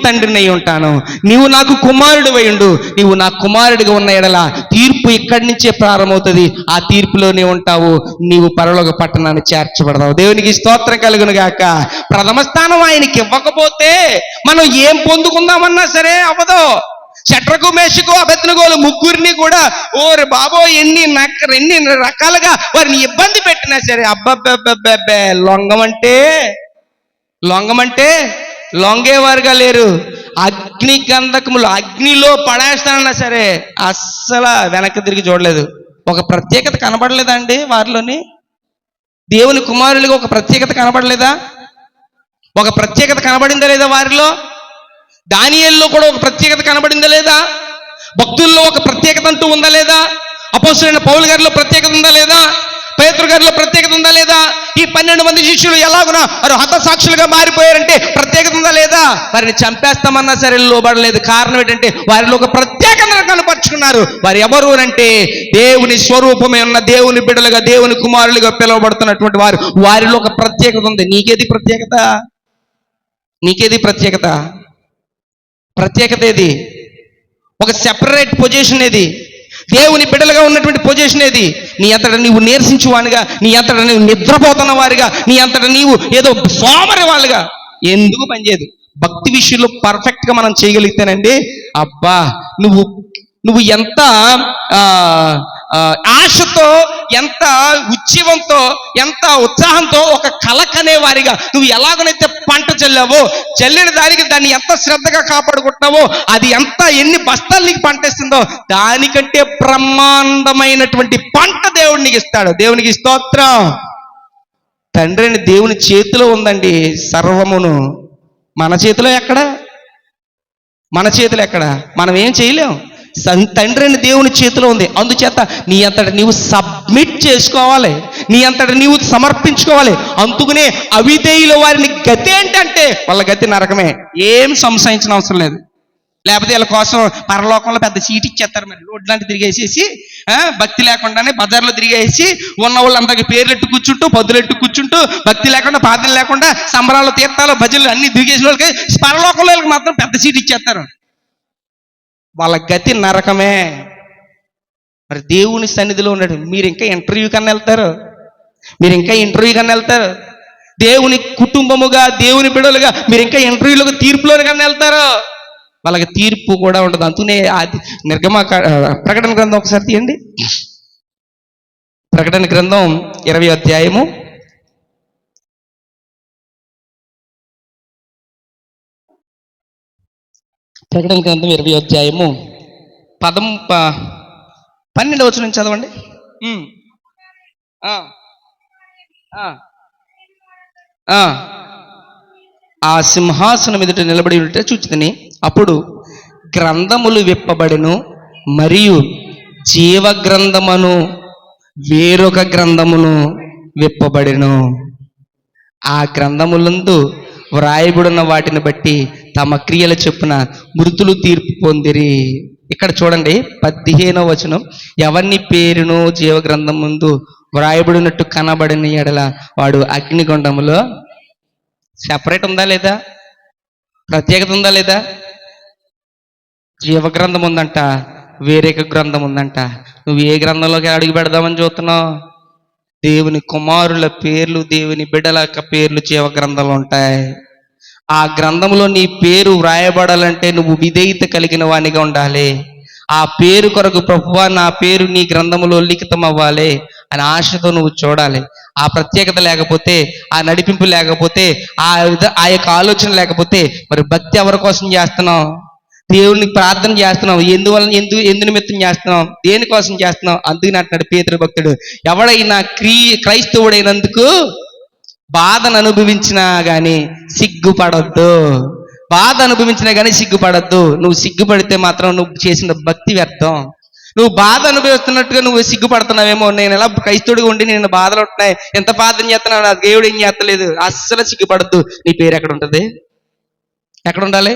తండ్రినై ఉంటాను, నీవు నాకు కుమారుడివై ఉండు. నీవు నా కుమారుడిగా ఉన్న ఎడల తీర్పు ఇక్కడి నుంచే ప్రారంభమవుతుంది. ఆ తీర్పులోనే ఉంటావు, నీవు పరలోక పట్టణాన్ని చేర్చబడతావు. దేవునికి స్తోత్రం కలుగును గాక. ప్రథమ స్థానం ఆయనకి ఇవ్వకపోతే మనం ఏం పొందుకుందామన్నా సరే అవ్వదు. షడ్రకు, మేషకు, అబేద్నెగోలు ముగ్గురిని కూడా ఓరి బాబో ఎన్ని రకాలుగా వారిని ఇబ్బంది పెట్టినా సరే అబ్బబ్బబ్బబ్బే లొంగమంటే లొంగేవారుగా లేరు. అగ్ని గంధకములు అగ్నిలో పడేస్తానన్నా సరే అస్సలు వెనక్కి తిరిగి చూడలేదు. ఒక ప్రత్యేకత కనబడలేదా అండి వారిలోని? దేవుని కుమారులుగా ఒక ప్రత్యేకత కనబడలేదా? ఒక ప్రత్యేకత కనబడిందా లేదా వారిలో? దానియేలులో కూడా ఒక ప్రత్యేకత కనబడిందా లేదా? భక్తుల్లో ఒక ప్రత్యేకత అంటూ ఉందా లేదా? అపోస్తలుడైన పౌలు గారిలో ప్రత్యేకత ఉందా లేదా? పేతురు గారిలో ప్రత్యేకత ఉందా లేదా? ఈ 12 మంది శిష్యులు ఎలాగునా వారు హతసాక్షులుగా మారిపోయారంటే ప్రత్యేకత ఉందా లేదా? వారిని చంపేస్తామన్నా సరే లోబడలేదు. కారణం ఏంటంటే వారిలో ఒక ప్రత్యేకతను కనపరుచుకున్నారు. వారు ఎవరు అంటే దేవుని స్వరూపమే ఉన్న దేవుని బిడ్డలుగా, దేవుని కుమారులుగా పిలువబడుతున్నటువంటి వారు. వారిలో ఒక ప్రత్యేకత ఉంది. నీకేది ప్రత్యేకత? ప్రత్యేకత ఏది? ఒక సెపరేట్ పొజిషన్ ఏది? దేవుని బిడ్డలుగా ఉన్నటువంటి పొజిషన్ ఏది? నీ అంతటా నీవు నీరసించువానిగా, నీ అంతటా నీవు నిద్రపోతున్న వారిగా, నీ అంతటా నీవు ఏదో సోమరి వాళ్ళుగా ఎందుకు పనిచేయదు. భక్తి విషయంలో పర్ఫెక్ట్గా మనం చేయగలిగితేనండి, అబ్బా నువ్వు ఎంత ఆశతో, ఎంత ఉత్సవంతో, ఎంత ఉత్సాహంతో ఒక కలకనే వారిగా నువ్వు ఎలాగనైతే పంట చల్లిన దానికి దాన్ని ఎంత శ్రద్ధగా కాపాడుకుంటున్నావో, అది ఎన్ని బస్తాలు నీకు పంట ఇస్తుందో దానికంటే బ్రహ్మాండమైనటువంటి పంట దేవుడు నీకు ఇస్తాడు. దేవునికి స్తోత్రం. తండ్రి అని దేవుని చేతిలో ఉందండి సర్వమును. మన చేతిలో ఎక్కడ? మనం ఏం చేయలేం. తండ్రి అని దేవుని చేతిలో ఉంది. అందుచేత నీ అంతట నీవు సబ్మిట్ చేసుకోవాలి, నీ అంతట నీవు సమర్పించుకోవాలి. అందుకనే అవిధేయుల వారిని గతి ఏంటంటే వాళ్ళ గతి నరకమే. ఏం సంశయించిన అవసరం లేదు. లేకపోతే వీళ్ళ కోసం పరలోకంలో పెద్ద సీట్ ఇచ్చేస్తారు. మరి రోడ్డు లాంటి తిరిగేసేసి భక్తి లేకుండానే బజార్లో తిరిగేసి ఉన్న వాళ్ళందరికీ పేర్లెట్టు కూర్చుంటూ, పద్దులెట్టు కూర్చుంటూ, భక్తి లేకుండా, ప్రార్థన లేకుండా, సంబరాలు, తీర్థాలు, భజనలు అన్ని తిరిగేసిన వాళ్ళకి పరలోకంలో వీళ్ళకి మాత్రం పెద్ద సీట్ ఇచ్చేస్తారు. వాళ్ళ గతి నరకమే. మరి దేవుని సన్నిధిలో ఉన్నాడు. మీరు ఇంకా ఇంటర్వ్యూ కన్నా వెళ్తారు. దేవుని కుటుంబముగా, దేవుని బిడ్డలుగా మీరు ఇంకా ఇంటర్వ్యూలకు, తీర్పులోకి కన్నా వెళ్తారు. వాళ్ళకి తీర్పు కూడా ఉండదు. అందుకనే ప్రకటన గ్రంథం ఒకసారి తీయండి. ప్రకటన గ్రంథం 20వ అధ్యాయము. ప్రకటన గ్రంథం 20వ అధ్యాయము 12వ వచనం నుంచి చదవండి. ఆ సింహాసనం ఎదుట నిలబడి ఉంటే చూచితిని. అప్పుడు గ్రంథములు విప్పబడెను, మరియు జీవ గ్రంథమును వేరొక గ్రంథమును విప్పబడెను. ఆ గ్రంథములందు వ్రాయబడిన వాటిని బట్టి తమ క్రియల చొప్పున మృతులు తీర్పు పొందిరి. ఇక్కడ చూడండి 15వ వచనం. ఎవరిని పేరును జీవ గ్రంథం ముందు వ్రాయబడినట్టు కనబడిన ఎడల వాడు అగ్నిగుండములో. సెపరేట్ ఉందా లేదా? ప్రత్యేకత ఉందా లేదా? జీవ గ్రంథం ఉందంట, వేరొక గ్రంథం ఉందంట. నువ్వు ఏ గ్రంథంలోకి అడుగు పెడదామని చూస్తున్నావు? దేవుని కుమారుల పేర్లు, దేవుని బిడ్డల పేర్లు జీవ గ్రంథంలో ఉంటాయి. ఆ గ్రంథంలో నీ పేరు వ్రాయబడాలంటే నువ్వు విధేయత కలిగిన వానిగా ఉండాలి. ఆ పేరు కొరకు ప్రభువా నా పేరు నీ గ్రంథములో లిఖితం అవ్వాలి అని ఆశతో నువ్వు చూడాలి. ఆ ప్రత్యేకత లేకపోతే, ఆ నడిపింపు లేకపోతే, ఆ యొక్క ఆలోచన లేకపోతే మరి భక్తి ఎవరి కోసం చేస్తున్నావు? దేవుడిని ప్రార్థన చేస్తున్నావు ఎందు నిమిత్తం చేస్తున్నావు? దేనికోసం చేస్తున్నావు? అందుకని అంటున్నాడు పేతురు భక్తుడు, ఎవడైనా క్రైస్తవుడైనందుకు బాధను అనుభవించినా కానీ సిగ్గుపడొద్దు. బాధ అనుభవించినా కానీ సిగ్గుపడొద్దు. నువ్వు సిగ్గుపడితే మాత్రం నువ్వు చేసిన భక్తి వ్యర్థం. నువ్వు బాధ అనుభవిస్తున్నట్టుగా నువ్వు సిగ్గుపడుతున్నావేమో. నేను ఎలా క్రైస్తవుడిగా ఉండి నేను బాధలు ఉంటున్నాయి, ఎంత బాధ చేస్తున్నావు, నా దేవుడు ఏం చేస్తలేదు. అస్సలు సిగ్గుపడద్దు. నీ పేరు ఎక్కడ ఉంటుంది? ఎక్కడ ఉండాలి?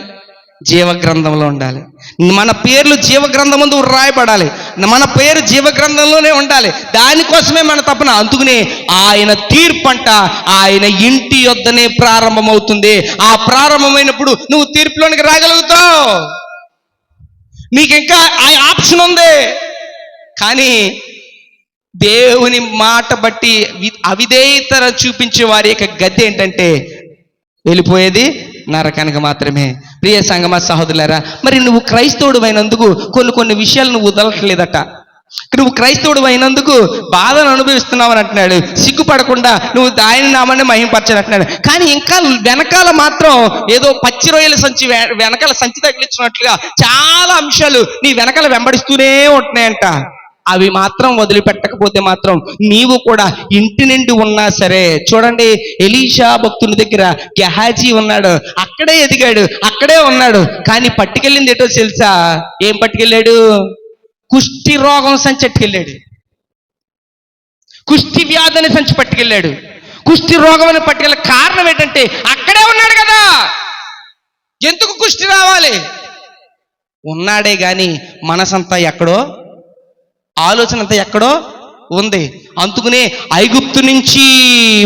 జీవగ్రంథంలో ఉండాలి. మన పేర్లు జీవగ్రంథం ముందు రాయబడాలి. మన పేరు జీవగ్రంథంలోనే ఉండాలి. దానికోసమే మన తపన. అందుకనే ఆయన తీర్పంట ఆయన ఇంటి యొద్దనే ప్రారంభమవుతుంది. ఆ ప్రారంభమైనప్పుడు నువ్వు తీర్పులోనికి రాగలుగుతావు. నీకు ఇంకా ఆ ఆప్షన్ ఉంది. కానీ దేవుని మాట బట్టి అవిధేయత చూపించే వారి యొక్క గతి ఏంటంటే వెళ్ళిపోయేది నరకానికి మాత్రమే. ప్రియ సంగమా సహోదరులారా, మరి నువ్వు క్రైస్తవుడు అయినందుకు కొన్ని విషయాలు నువ్వు వదలట్లేదట. నువ్వు క్రైస్తవుడు అయినందుకు బాధను అనుభవిస్తున్నావు అని అంటున్నాడు. సిగ్గుపడకుండా నువ్వు ఆయన నామాన్ని మహిమపరచని అంటున్నాడు. కానీ ఇంకా వెనకాల మాత్రం ఏదో పచ్చి రొయ్యల సంచి వెనకాల సంచి తగిలించినట్లుగా చాలా అంశాలు నీ వెనకాల వెంబడిస్తూనే ఉంటున్నాయంట. అవి మాత్రం వదిలిపెట్టకపోతే మాత్రం నీవు కూడా ఇంటి నుండి ఉన్నా సరే. చూడండి, ఎలీషా భక్తుని దగ్గర గెహాజీ ఉన్నాడు, అక్కడే ఎదిగాడు, అక్కడే ఉన్నాడు. కానీ పట్టుకెళ్ళింది ఏటో తెలుసా? ఏం పట్టుకెళ్ళాడు? కుష్టి రోగం సంచి పట్టుకెళ్ళాడు. కుష్టి వ్యాధిని సంచి పట్టుకెళ్ళాడు. కుష్టి రోగం అని పట్టుకెళ్ళే కారణం ఏంటంటే అక్కడే ఉన్నాడు కదా. ఎందుకు కుష్టి రావాలి? ఉన్నాడే గాని మనసంతా ఎక్కడో, ఆలోచన అంతా ఎక్కడో ఉంది. అందుకనే ఐగుప్తు నుంచి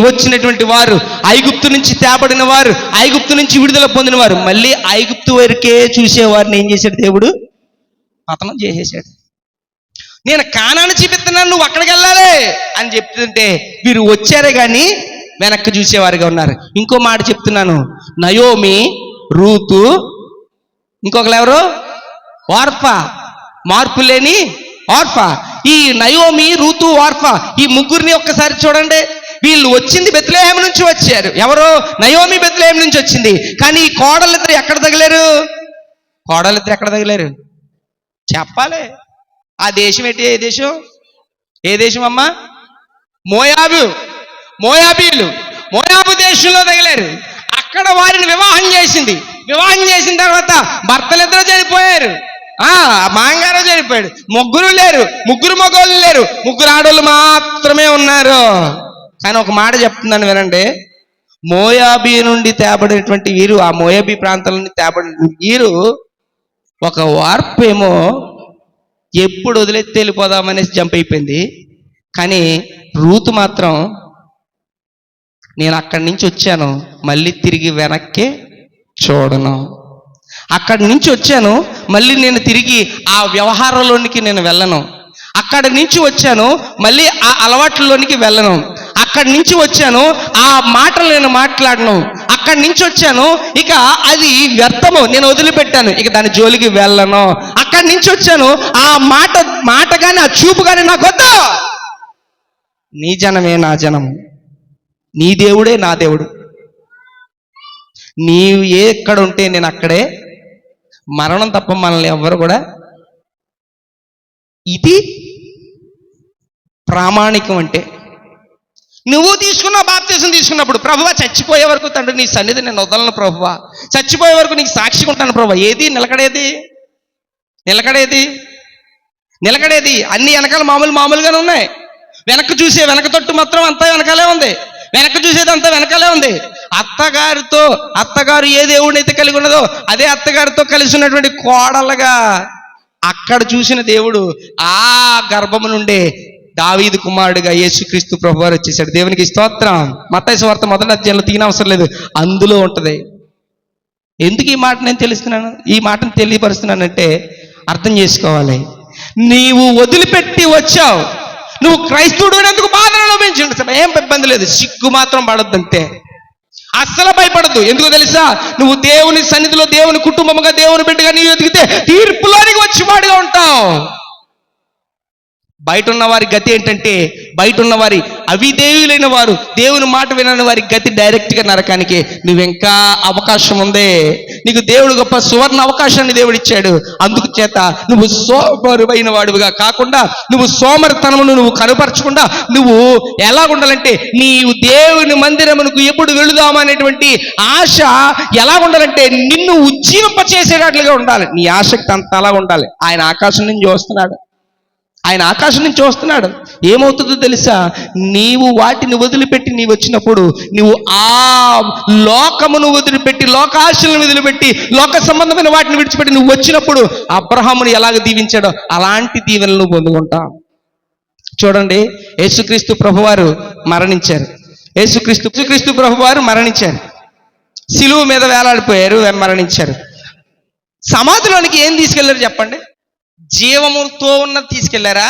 వచ్చినటువంటి వారు, ఐగుప్తు నుంచి తేబడిన వారు, ఐగుప్తు నుంచి విడుదల పొందిన వారు మళ్ళీ ఐగుప్తు వరకే చూసేవారిని ఏం చేశాడు? దేవుడు పతనం చేసేసాడు. నేను కానాను చూపిస్తున్నాను, నువ్వు అక్కడికి వెళ్ళాలి అని చెప్తుంటే వీరు వచ్చారే కానీ వెనక్కి చూసేవారుగా ఉన్నారు. ఇంకో మాట చెప్తున్నాను, నయోమి, రూతు, ఇంకొకరు ఎవరు? ఓర్ఫా, మార్పు లేని ఓర్ఫా. ఈ నయోమి, రూతు, ఓర్ఫా ఈ ముగ్గురిని ఒక్కసారి చూడండి. వీళ్ళు వచ్చింది బెత్లెహేము నుంచి వచ్చారు. ఎవరో నయోమి బెత్లెహేము నుంచి వచ్చింది. కానీ ఈ కోడలిద్దరు ఎక్కడ తగిలారు? కోడలిద్దరు ఎక్కడ తగిలారు చెప్పాలి. ఆ దేశం ఏంటి? ఏ దేశం? ఏ దేశం అమ్మా? మోయాబీలు మోయాబు దేశంలో తగిలారు. అక్కడ వారిని వివాహం చేసింది. వివాహం చేసిన తర్వాత భర్తలిద్దరూ చనిపోయారు. మాంగారు చనిపోయాడు. ముగ్గురు లేరు, ముగ్గురు మగోళ్ళు లేరు, ముగ్గురు ఆడోళ్ళు మాత్రమే ఉన్నారు. కానీ ఒక మాట చెప్తున్నాను వినండి. మోయాబీ నుండి తేబడినటువంటి వీరు, ఆ మోయాబీ ప్రాంతాల నుండి తేబడిన వీరు ఒక వార్పు ఏమో ఎప్పుడు వదిలేసి వెళ్ళిపోదామనేసి జంప్ అయిపోయింది. కానీ రూతు మాత్రం నేను అక్కడి నుంచి వచ్చాను, మళ్ళీ తిరిగి వెనక్కి చూడను. అక్కడి నుంచి వచ్చాను, మళ్ళీ నేను తిరిగి ఆ వ్యవహారంలోనికి నేను వెళ్ళను. అక్కడి నుంచి వచ్చాను, మళ్ళీ ఆ అలవాట్లలోనికి వెళ్ళను. అక్కడి నుంచి వచ్చాను, ఆ మాటలు నేను మాట్లాడను. అక్కడి నుంచి వచ్చాను, ఇక అది వ్యర్థము, నేను వదిలిపెట్టాను, ఇక దాని జోలికి వెళ్ళను. అక్కడి నుంచి వచ్చాను, ఆ మాట కానీ ఆ చూపు కానీ నాకు వద్దు. నీ జనమే నా జనము, నీ దేవుడే నా దేవుడు. నీవు ఎక్కడ ఉంటే నేను అక్కడే. మరణం తప్ప మనల్ని ఎవ్వరు కూడా. ఇది ప్రామాణికం. అంటే నువ్వు తీసుకున్న బాప్తిసం తీసుకున్నప్పుడు, ప్రభువా చచ్చిపోయే వరకు తండ్రి నీ సన్నిధి నేను వదలను, ప్రభువా చచ్చిపోయే వరకు నీకు సాక్షిగా ఉంటాను ప్రభువా. ఏది నిలకడేది? నిలకడేది అన్ని వెనకాల మామూలుగానే ఉన్నాయి. వెనక్కి చూసే వెనక తొట్టు మాత్రం అంతా వెనకాలే ఉంది. వెనక్కి చూసేది అంతా వెనకాలే ఉంది. అత్తగారు ఏ దేవుడిని అయితే కలిగి ఉన్నదో అదే అత్తగారితో కలిసి ఉన్నటువంటి కోడలుగా అక్కడ చూసిన దేవుడు ఆ గర్భము నుండే దావీదు కుమారుడిగా యేసుక్రీస్తు ప్రభువారు వచ్చేసాడు. దేవునికి స్తోత్రం. మత్తయి సువార్త 1వ అధ్యాయంలో తీయనవసరం లేదు, అందులో ఉంటది. ఎందుకు ఈ మాట నేను తెలుస్తున్నాను, ఈ మాటను తెలియపరుస్తున్నానంటే అర్థం చేసుకోవాలి. నీవు వదిలిపెట్టి వచ్చావు, నువ్వు క్రైస్తవుడు అనేందుకు బాధను అనుభవించండి, ఏం ఇబ్బంది లేదు. సిగ్గు మాత్రం పడొద్దంతే, అస్సలు భయపడద్దు. ఎందుకో తెలుసా? నువ్వు దేవుని సన్నిధిలో, దేవుని కుటుంబముగా, దేవుని బిడ్డగా నీవు ఎదిగితే తీర్పులోనికి వచ్చి వాడిగా ఉంటావు. బయట ఉన్న వారి గతి ఏంటంటే, బయట ఉన్న వారి అవిధేయులైన వారు, దేవుని మాట వినని వారి గతి డైరెక్ట్గా నరకానికి. నువ్వింకా అవకాశం ఉంది. నీకు దేవుడు గొప్ప సువర్ణ అవకాశాన్ని దేవుడు ఇచ్చాడు. అందుకు చేత నువ్వు సోమరువైన వాడుగా కాకుండా, నువ్వు సోమరితనమును నువ్వు కనుపరచకుండా, నువ్వు ఎలా ఉండాలంటే, నీవు దేవుని మందిరమునకు ఎప్పుడు వెళుదామనేటువంటి ఆశ ఎలా ఉండాలంటే నిన్ను ఉజ్జీవింప చేసేటట్లుగా ఉండాలి. నీ ఆసక్తి అంత అలా ఉండాలి. ఆయన ఆకాశం నుంచి చూస్తున్నాడు. ఆయన ఆకాశం నుంచి చూస్తున్నాడు. ఏమవుతుందో తెలుసా? నీవు వాటిని వదిలిపెట్టి నీవు వచ్చినప్పుడు, నీవు ఆ లోకమును వదిలిపెట్టి, లోకాశలను వదిలిపెట్టి, లోక సంబంధమైన వాటిని విడిచిపెట్టి నువ్వు వచ్చినప్పుడు అబ్రహామును ఎలాగ దీవించాడో అలాంటి దీవెనలు పొందుకుంటావు. చూడండి, యేసుక్రీస్తు ప్రభువారు మరణించారు. యేసుక్రీస్తు ప్రభువారు మరణించారు. సిలువ మీద వేలాడిపోయారు, మరణించారు. సమాధిలోనికి ఏం తీసుకెళ్లారు చెప్పండి? జీవముతో ఉన్నది తీసుకెళ్లారా?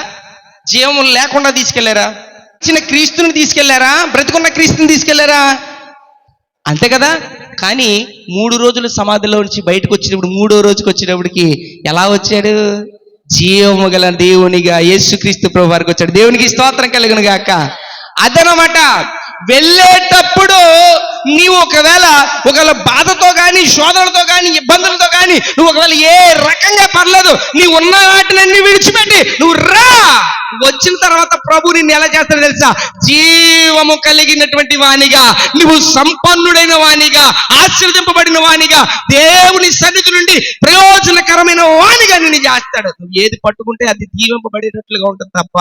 జీవము లేకుండా తీసుకెళ్లారా? చిన్న క్రీస్తుని తీసుకెళ్లారా? బ్రతికున్న క్రీస్తుని తీసుకెళ్లారా? అంతే కదా. కానీ 3 రోజులు సమాధిలో నుంచి బయటకు వచ్చినప్పుడు, 3వ రోజుకి వచ్చేటప్పటికి ఎలా వచ్చాడు? జీవము గల దేవునిగా యేసుక్రీస్తు ప్రభు వారికి వచ్చాడు. దేవునికి స్తోత్రం కలుగును గాక. అదనమాట. వెళ్ళేటప్పుడు నీవు ఒకవేళ బాధతో కానీ, శోధనలతో కానీ, ఇబ్బందులతో కానీ, నువ్వు ఒకవేళ ఏ రకంగా పర్లేదు, నీ ఉన్న వాటినన్నీ విడిచిపెట్టి నువ్వు రా. వచ్చిన తర్వాత ప్రభు నిన్ను ఎలా చేస్తాడో తెలుసా? జీవము కలిగినటువంటి వానిగా, నువ్వు సంపన్నుడైన వానిగా, ఆశీర్వదింపబడిన వానిగా, దేవుని సన్నిధి నుండి ప్రయోజనకరమైన వానిగా నిన్ను చేస్తాడు. నువ్వు ఏది పట్టుకుంటే అది దీవింపబడేటట్లుగా ఉంటుంది తప్ప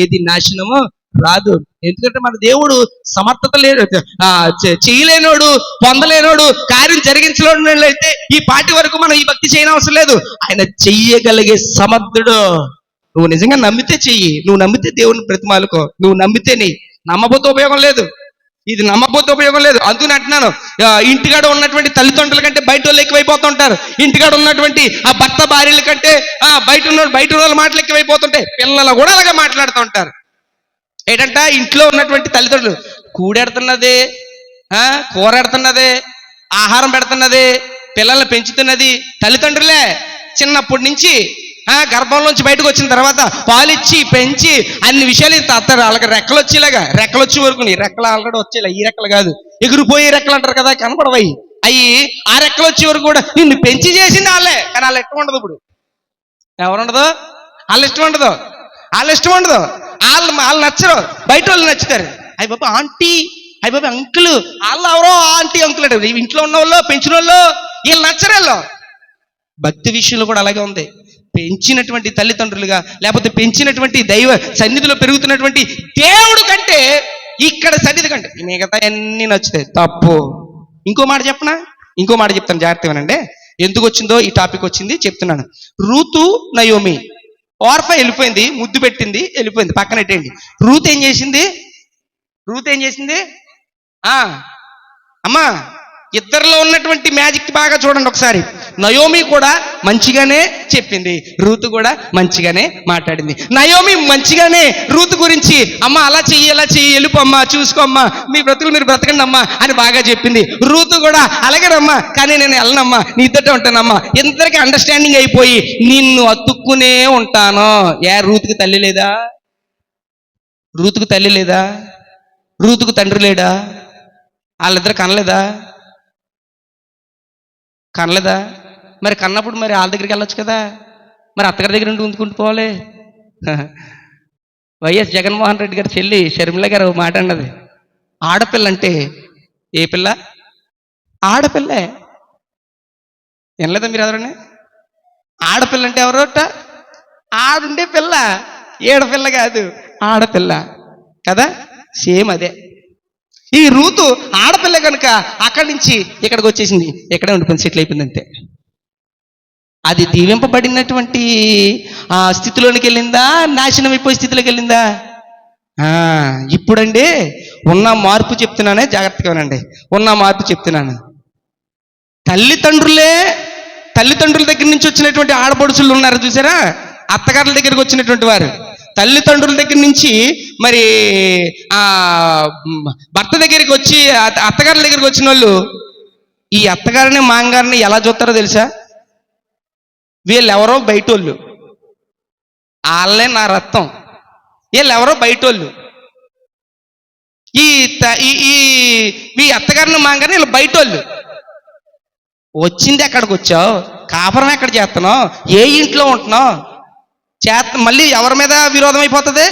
ఏది నాశనమో రాదు. ఎందుకంటే మన దేవుడు సమర్థత లేడు, చేయలేనోడు, పొందలేనోడు, కార్యం జరిగించలేనోడైతే ఈ పాటి వరకు మనం ఈ భక్తి చేయనవసరం లేదు. ఆయన చెయ్యగలిగే సమర్థుడు. నువ్వు నిజంగా నమ్మితే చెయ్యి. నువ్వు నమ్మితే దేవుని బ్రతిమాలుకో. నువ్వు నమ్మితేనే. నమ్మబోతే ఉపయోగం లేదు. ఇది నమ్మబోతే ఉపయోగం లేదు. అందుకని అంటున్నాను, ఇంటికాడ ఉన్నటువంటి తల్లిదండ్రుల కంటే బయట వాళ్ళు ఎక్కువైపోతుంటారు. ఇంటికాడ ఉన్నటువంటి ఆ భర్త భార్యల కంటే బయట వాళ్ళ మాటలు ఎక్కువైపోతుంటాయి. పిల్లలు కూడా అలాగే మాట్లాడుతూ ఉంటారు. ఏంటంట? ఇంట్లో ఉన్నటువంటి తల్లిదండ్రులు కూడెడుతున్నదే, కూరెడుతున్నదే, ఆహారం పెడుతున్నదే, పిల్లల్ని పెంచుతున్నది తల్లిదండ్రులే. చిన్నప్పటి నుంచి గర్భంలోంచి బయటకు వచ్చిన తర్వాత పాలిచ్చి పెంచి అన్ని విషయాలు తాతారు. వాళ్ళకి రెక్కలు వచ్చి వరకు, నీ రెక్కలు ఆల్రెడీ వచ్చేలా, ఈ రెక్కలు కాదు, ఎగిరిపోయే రెక్కలు అంటారు కదా, కనపడవయి అవి. ఆ రెక్కలు వచ్చే వరకు కూడా నిన్ను పెంచి చేసింది వాళ్ళే. కానీ వాళ్ళ ఇష్టం ఉండదు. ఇప్పుడు ఎవరుండదు? వాళ్ళ ఇష్టం ఉండదు. వాళ్ళు నచ్చరు, బయట వాళ్ళు నచ్చుతారు. అయ్య బాబా ఆంటీ, అయ్య బాబా అంకుల్, వాళ్ళు ఎవరో ఆంటీ అంకుల్ అంటారు. ఇంట్లో ఉన్న వాళ్ళు, పెంచిన వాళ్ళు, వీళ్ళు నచ్చరు. భక్తి విషయంలో కూడా అలాగే ఉంది. పెంచినటువంటి తల్లిదండ్రులుగా, లేకపోతే పెంచినటువంటి దైవ సన్నిధిలో పెరుగుతున్నటువంటి దేవుడు కంటే, ఇక్కడ సన్నిధి కంటే మిగతా అన్ని నచ్చుతాయి. తప్పు. ఇంకో మాట చెప్తాను, జాగ్రత్త వినండి. ఎందుకు వచ్చిందో ఈ టాపిక్ వచ్చింది చెప్తున్నాను. రూతు నయోమి ఓర్ఫా వెళ్ళిపోయింది, ముద్దు పెట్టింది, వెళ్ళిపోయింది, పక్కన పెట్టేయండి. రూత్ ఏం చేసింది? అమ్మా, ఇద్దరిలో ఉన్నటువంటి మ్యాజిక్ బాగా చూడండి ఒకసారి. నయోమి కూడా మంచిగానే చెప్పింది, రూత్ కూడా మంచిగానే మాట్లాడింది. నయోమి మంచిగానే రూత్ గురించి, అమ్మ అలా చెయ్యి, వెళ్ళిపోమ్మా, చూసుకోమ్మా, మీ బ్రతుకులు మీరు బ్రతకండి అమ్మా అని బాగా చెప్పింది. రూత్ కూడా అలాగేనమ్మా, కానీ నేను వెళ్ళనమ్మా, నీ ఇద్దరితో ఉంటానమ్మా. ఇద్దరికి అండర్స్టాండింగ్ అయిపోయి నిన్ను అతుక్కునే ఉంటాను. రూత్కి తల్లి లేదా? రూత్కు తండ్రి లేడా? వాళ్ళిద్దరు కనలేదా? మరి కన్నప్పుడు మరి వాళ్ళ దగ్గరికి వెళ్ళొచ్చు కదా. మరి అత్తగారి దగ్గర నుండి ఉందుకుంటూ పోవాలి. వైఎస్ జగన్మోహన్ రెడ్డి గారి చెల్లి షర్మిల గారు మాట అన్నది, ఆడపిల్ల అంటే ఏ పిల్ల? ఆడపిల్లే. వినలేదా మీరు ఎవరన్నా? ఆడపిల్ల అంటే ఎవరోట? ఆడుండే పిల్ల, ఏడపిల్ల కాదు, ఆడపిల్ల కదా. సేమ్ అదే. ఈ రూతు ఆడపిల్ల కనుక అక్కడి నుంచి ఇక్కడికి వచ్చేసింది, ఇక్కడే ఉండిపోయింది, సెటిల్ అయిపోయింది అంతే. అది దీవింపబడినటువంటి ఆ స్థితిలోనికి వెళ్ళిందా, నాశనం అయిపోయే స్థితిలోకి వెళ్ళిందా? ఇప్పుడండి ఉన్న మార్పు చెప్తున్నానే, జాగ్రత్తగా వినండి. ఉన్న మార్పు చెప్తున్నాను. తల్లిదండ్రుల దగ్గర నుంచి వచ్చినటువంటి ఆడపడుచులు ఉన్నారు చూసారా, అత్తగారుల దగ్గరికి వచ్చినటువంటి వారు. తల్లిదండ్రుల దగ్గర నుంచి మరి భర్త దగ్గరికి వచ్చి, అత్తగారుల దగ్గరికి వచ్చిన వాళ్ళు ఈ అత్తగారిని మాంగారిని ఎలా చూస్తారో తెలుసా? వీళ్ళెవరో బయటోళ్ళు, వాళ్ళే నా రక్తం, వీళ్ళెవరో బయటోళ్ళు. ఈ అత్తగారిని మాంగారిని వీళ్ళు బయటోళ్ళు. వచ్చింది ఎక్కడికి వచ్చావు, కాపురం ఎక్కడ చేస్తున్నావు, ఏ ఇంట్లో ఉంటున్నావు, మళ్ళీ ఎవరి మీద విరోధం అయిపోతుంది?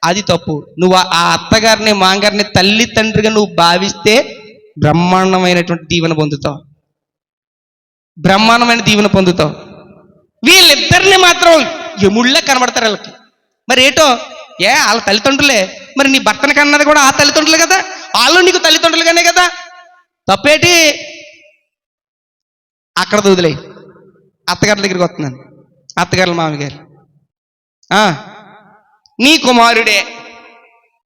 అది తప్పు. నువ్వు ఆ అత్తగారిని మాంగారిని తల్లి తండ్రిగా నువ్వు భావిస్తే బ్రహ్మాండమైనటువంటి దీవెన పొందుతావు. వీళ్ళిద్దరిని మాత్రం ఎముళ్ళ కనబడతారు. మరి ఏటో వాళ్ళ తల్లిదండ్రులే, మరి నీ భర్తని కన్నది కూడా ఆ తల్లిదండ్రులే కదా, వాళ్ళు నీకు తల్లిదండ్రులుగానే కదా, తప్పేటి? అక్కడ వదిలే, అత్తగారి దగ్గరికి వస్తున్నాను. అత్తగారుల మామగారు నీ కుమారుడే,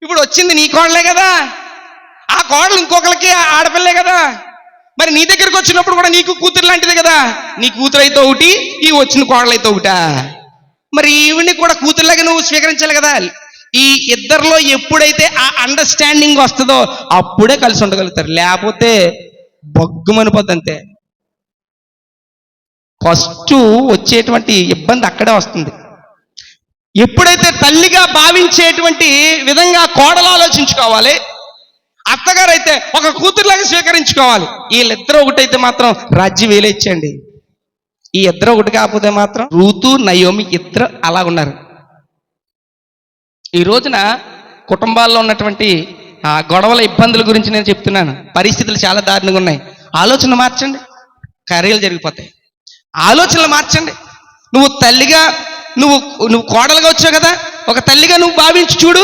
ఇప్పుడు వచ్చింది నీ కోడలే కదా, ఆ కోడలు ఇంకొకరికి ఆడపిల్లే కదా, మరి నీ దగ్గరికి వచ్చినప్పుడు కూడా నీకు కూతురు లాంటిదే కదా, నీ కూతురు అయితే ఒకటి, ఈ వచ్చిన కోడలైతే ఒకటా? మరి ఈవిని కూడా కూతురులాగా నువ్వు స్వీకరించాలి కదా. ఈ ఇద్దరిలో ఎప్పుడైతే ఆ అండర్స్టాండింగ్ వస్తుందో అప్పుడే కలిసి ఉండగలుగుతారు, లేకపోతే బొగ్గుమనిపోద్ది అంతే. ఫస్ట్ వచ్చేటువంటి ఇబ్బంది అక్కడే వస్తుంది. ఎప్పుడైతే తల్లిగా భావించేటువంటి విధంగా కోడలు ఆలోచించుకోవాలి, అత్తగారు అయితే ఒక కూతురులాగా స్వీకరించుకోవాలి. వీళ్ళిద్దరూ ఒకటైతే మాత్రం రాజ్యం వేలేచ్చండి. ఈ ఇద్దరు ఒకటి కాకపోతే మాత్రం రూతు నయోమి ఇద్దరు అలా ఉన్నారు. ఈ రోజున కుటుంబాల్లో ఉన్నటువంటి గొడవల ఇబ్బందుల గురించి నేను చెప్తున్నాను. పరిస్థితులు చాలా దారుణంగా ఉన్నాయి. ఆలోచన మార్చండి, కార్యాలు జరిగిపోతాయి. ఆలోచనలు మార్చండి. నువ్వు తల్లిగా నువ్వు కోడలుగా వచ్చావు కదా, ఒక తల్లిగా నువ్వు భావించి చూడు.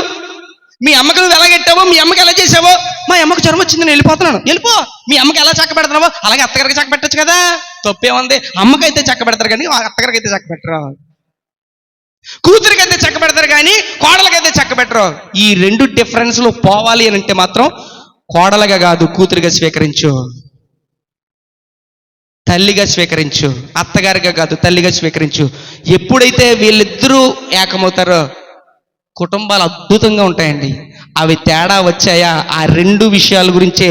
మీ అమ్మకి నువ్వు ఎలా కట్టావో, మీ అమ్మకి ఎలా చేసావో, మా అమ్మకి జ్వరం వచ్చింది నేను వెళ్ళిపోతున్నాను, వెళ్ళిపో. మీ అమ్మకి ఎలా చక్క పెడుతున్నావో అలాగే అత్తగారికి చక్క పెట్టచ్చు కదా, తప్పేముంది? అమ్మకైతే చక్క పెడతారు కానీ అత్తగారికి అయితే చక్క పెట్టరు, కూతురికైతే చక్క పెడతారు కానీ కోడలకైతే చక్క పెట్టరు. ఈ రెండు డిఫరెన్స్లు పోవాలి అని అంటే మాత్రం కోడలుగా కాదు కూతురిగా స్వీకరించు, తల్లిగా స్వీకరించు. అత్తగారిగా కాదు తల్లిగా స్వీకరించు. ఎప్పుడైతే వీళ్ళిద్దరూ ఏకమవుతారో కుటుంబాలు అద్భుతంగా ఉంటాయండి. అవి తేడా వచ్చాయా, ఆ రెండు విషయాల గురించే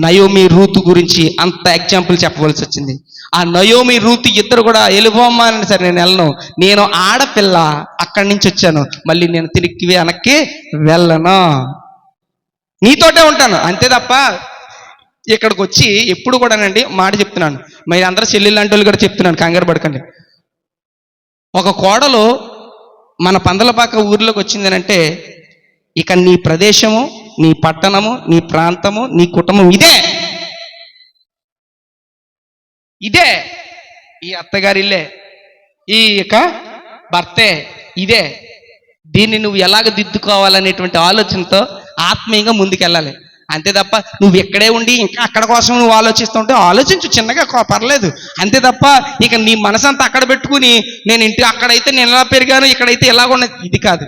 నయోమి రూతు గురించి అంత ఎగ్జాంపుల్ చెప్పవలసి వచ్చింది. ఆ నయోమి రూతు ఇద్దరు కూడా వెళ్ళిపోమ్మా అని, సరే నేను వెళ్ళను, నేను ఆడపిల్ల, అక్కడి నుంచి వచ్చాను, మళ్ళీ నేను తిరిగి వెనక్కి వెళ్ళను, నీతోటే ఉంటాను అంతే తప్ప ఇక్కడికి వచ్చి ఎప్పుడు కూడానండి మాట చెప్తున్నాను, మీరు అందరూ చెల్లెళ్ళు లాంటి వాళ్ళు కూడా చెప్తున్నాను, కంగారు పడకండి. ఒక కోడలు మన పందలపాక ఊర్లోకి వచ్చిందనంటే ఇక నీ ప్రదేశము, నీ పట్టణము, నీ ప్రాంతము, నీ కుటుంబం ఇదే, ఈ అత్తగారిల్లే, ఈ యొక్క భర్తే ఇదే. దీన్ని నువ్వు ఎలాగ దిద్దుకోవాలనేటువంటి ఆలోచనతో ఆత్మీయంగా ముందుకెళ్ళాలి. అంతే తప్ప నువ్వు ఎక్కడే ఉండి ఇంకా అక్కడ కోసం నువ్వు ఆలోచిస్తుంటే ఆలోచించు, చిన్నగా పర్లేదు, అంతే తప్ప ఇక నీ మనసంతా అక్కడ పెట్టుకుని నేను అక్కడైతే నేను ఎలా పెరిగాను, ఇక్కడైతే ఎలా ఉన్నది, ఇది కాదు.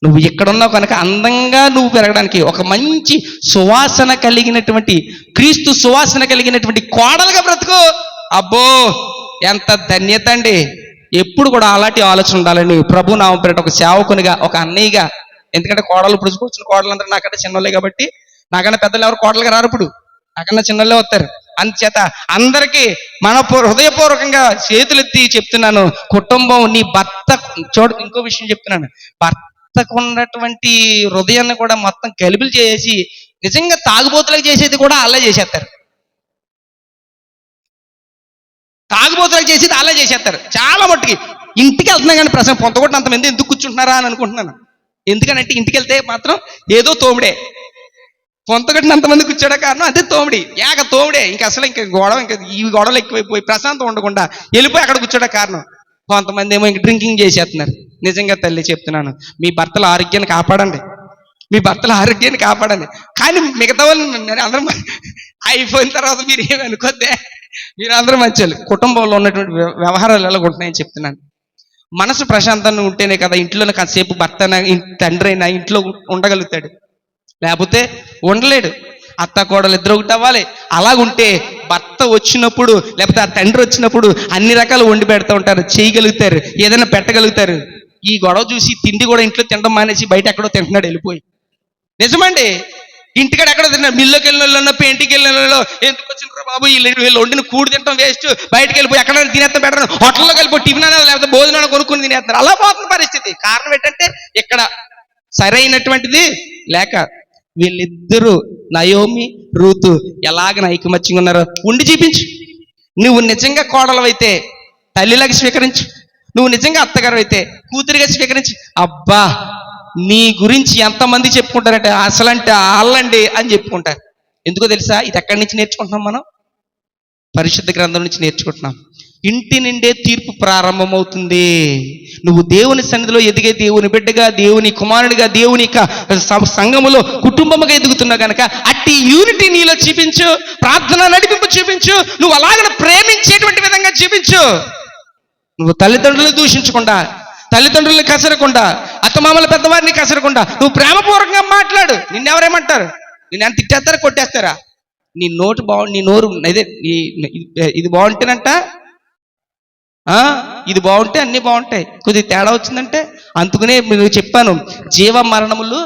నువ్వు ఎక్కడున్నావు కనుక అందంగా నువ్వు పెరగడానికి ఒక మంచి సువాసన కలిగినటువంటి, క్రీస్తు సువాసన కలిగినటువంటి కోడలుగా బ్రతుకు. అబ్బో ఎంత ధన్యత అండి. ఎప్పుడు కూడా అలాంటి ఆలోచన ఉండాలని ప్రభు నామం పేరిట ఒక సేవకునిగా, ఒక అన్నయ్యగా, ఎందుకంటే కోడలు ఇప్పుడు వచ్చిన కోడలందరూ నాకంటే చిన్నోళ్ళే కాబట్టి, నాకన్నా పెద్దలు ఎవరు కోడలుగా రారు, ఇప్పుడు నాకన్నా చిన్నోళ్ళే వస్తారు. అందుచేత అందరికీ మన హృదయపూర్వకంగా చేతులెత్తి చెప్తున్నాను, కుటుంబం నీ భర్త చూడు. ఇంకో విషయం చెప్తున్నాను, భర్తకు ఉన్నటువంటి హృదయాన్ని కూడా మొత్తం గలిబిలు చేసి నిజంగా తాగుబోతులకు చేసేది కూడా అలా చేసేస్తారు, తాగుబోతులకు చేసేది అలా చేసేస్తారు చాలా మట్టుకి. ఇంటికి వెళ్తున్నా కానీ ప్రశ్న పొంతగొట్టిన అంతమంది ఎందుకు కూర్చుంటున్నారా అని అనుకుంటున్నాను. ఎందుకనంటే ఇంటికి వెళ్తే మాత్రం ఏదో తోమిడే, పొంతగొట్టినంతమంది కూర్చోడే కారణం అదే తోమిడి, తోమిడే. ఇంకా అసలు ఇంకా గొడవ, ఇంకా ఈ గొడవలు ఎక్కువైపోయి ప్రశాంతం ఉండకుండా వెళ్ళిపోయి అక్కడ కూర్చోడే కారణం. కొంతమంది ఏమో ఇంక డ్రింకింగ్ చేసేస్తున్నారు. నిజంగా తల్లి చెప్తున్నాను, మీ భర్తల ఆరోగ్యాన్ని కాపాడండి, మీ భర్తల ఆరోగ్యాన్ని కాపాడండి. కానీ మిగతా వాళ్ళు అందరం అయిపోయిన తర్వాత మీరు ఏమి అనుకోద్దే, మీరు అందరూ మంచి కుటుంబంలో ఉన్నటువంటి వ్యవహారాలు ఎలా ఉంటున్నాయని చెప్తున్నాను. మనసు ప్రశాంతంగా ఉంటేనే కదా ఇంట్లోనే కాసేపు భర్త తండ్రి అయినా ఇంట్లో ఉండగలుగుతాడు, లేకపోతే ఉండలేడు. అత్త కోడలు ఇద్దరు ఒకటి అవ్వాలి. అలాగుంటే భర్త వచ్చినప్పుడు లేకపోతే ఆ తండ్రి వచ్చినప్పుడు అన్ని రకాలు వండి పెడతా ఉంటారు, చేయగలుగుతారు, ఏదైనా పెట్టగలుగుతారు. ఈ గొడవ చూసి తిండి కూడా ఇంట్లో తినడం మానేసి బయట ఎక్కడో తింటున్నాడు వెళ్ళిపోయి. నిజమండి, ఇంటికాడ ఎక్కడో తిన్నాడు, మిల్లుకి వెళ్ళిన వాళ్ళు, పెయింటికి వెళ్ళిన వాళ్ళు, ఎందుకు వచ్చినారు బాబు వీళ్ళు వండిన కూడి తినడం వేస్ట్, బయటకు వెళ్ళిపోయి ఎక్కడైనా తినేస్తాం బెటర్, హోటల్లోకి వెళ్ళిపోయి టిఫిన్ అనేది లేకపోతే భోజనాలు కొనుక్కుని తినేస్తున్నారు. అలా పోతున్న పరిస్థితి. కారణం ఏంటంటే ఇక్కడ సరైనటువంటిది లేక. వీళ్ళిద్దరూ నయోమి రూతు ఎలాగ ఐకమత్యంగా ఉన్నారో ఉండి చూపించు. నువ్వు నిజంగా కోడలవైతే తల్లిలాగా స్వీకరించు, నువ్వు నిజంగా అత్తగారు అయితే కూతురిగా స్వీకరించు. అబ్బా నీ గురించి ఎంతమంది చెప్పుకుంటారంటే అసలంటే వాళ్ళండి అని చెప్పుకుంటారు. ఎందుకో తెలుసా? ఇది ఎక్కడి నుంచి నేర్చుకుంటున్నాం మనం? పరిశుద్ధ గ్రంథం నుంచి నేర్చుకుంటున్నాం. ఇంటి నిండే తీర్పు ప్రారంభమవుతుంది. నువ్వు దేవుని సన్నిధిలో ఎదిగే దేవుని బిడ్డగా, దేవుని కుమారుడిగా, దేవుని సంఘములో కుటుంబముగా ఎదుగుతున్నావు కనుక అట్టి యూనిటీ నీలో చూపించు, ప్రార్థన నడిపింపు చూపించు, నువ్వు అలాగ ప్రేమించేటువంటి విధంగా చూపించు. నువ్వు తల్లిదండ్రులు దూషించకుండా, తల్లిదండ్రుల్ని కసరకుండా, అత్తమామల పెద్దవారిని కసరకుండా నువ్వు ప్రేమపూర్వకంగా మాట్లాడు. నిన్నెవరేమంటారు? నిన్ను ఎంత తిట్టేస్తారా, కొట్టేస్తారా? నీ నోరు ఇదే ఇది బాగుంటేనంట, ఇది బాగుంటే అన్నీ బాగుంటాయి. కొద్దిగా తేడా వచ్చిందంటే అందుకనే నేను చెప్పాను, జీవ మరణములు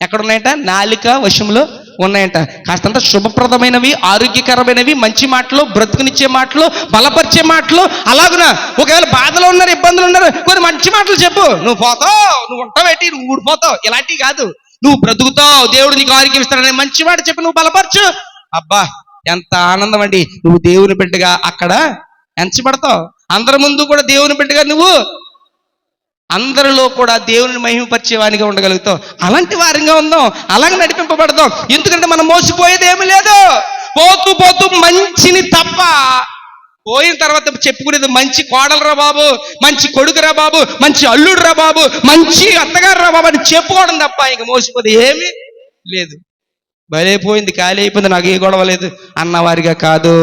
ఎక్కడున్నాయంట? నాలిక వశంలో ఉన్నాయంట. కాస్తంత శుభప్రదమైనవి, ఆరోగ్యకరమైనవి, మంచి మాటలు, బ్రతుకునిచ్చే మాటలు, బలపరిచే మాటలు, అలాగునా ఒకవేళ బాధలో ఉన్నారు, ఇబ్బందులు ఉన్నారు, కొన్ని మంచి మాటలు చెప్పు. నువ్వు పోతావు, నువ్వు ఉంటావేటి, నువ్వు ఊడిపోతావు, ఇలాంటివి కాదు. నువ్వు బ్రతుకుతావు, దేవుడు నీకు ఆరోగ్యం ఇస్తాడనే మంచి మాట చెప్పి నువ్వు బలపరచు. అబ్బా ఎంత ఆనందం అండి. నువ్వు దేవుని బిడ్డగా అక్కడ ఎంచబడతావు. అందరి ముందు కూడా దేవుని బిడ్డగా నువ్వు అందరిలో కూడా దేవుని మహిమపరిచేవానిగా ఉండగలుగుతావు. అలాంటి వారిగా ఉందాం, అలాగే నడిపింపబడదాం. ఎందుకంటే మనం మోసపోయేది ఏమీ లేదు. పోతూ పోతూ మంచిని తప్ప పోయిన తర్వాత చెప్పుకునేది మంచి కోడలురా బాబు, మంచి కొడుకురా బాబు, మంచి అల్లుడురా బాబు, మంచి అత్తగారు రా బాబు అని చెప్పుకోవడం తప్ప ఇంక మోసపోతే ఏమీ లేదు. బలైపోయింది, ఖాళీ అయిపోయింది, నాకు ఏ గొడవ లేదు అన్నవారిగా కాదు,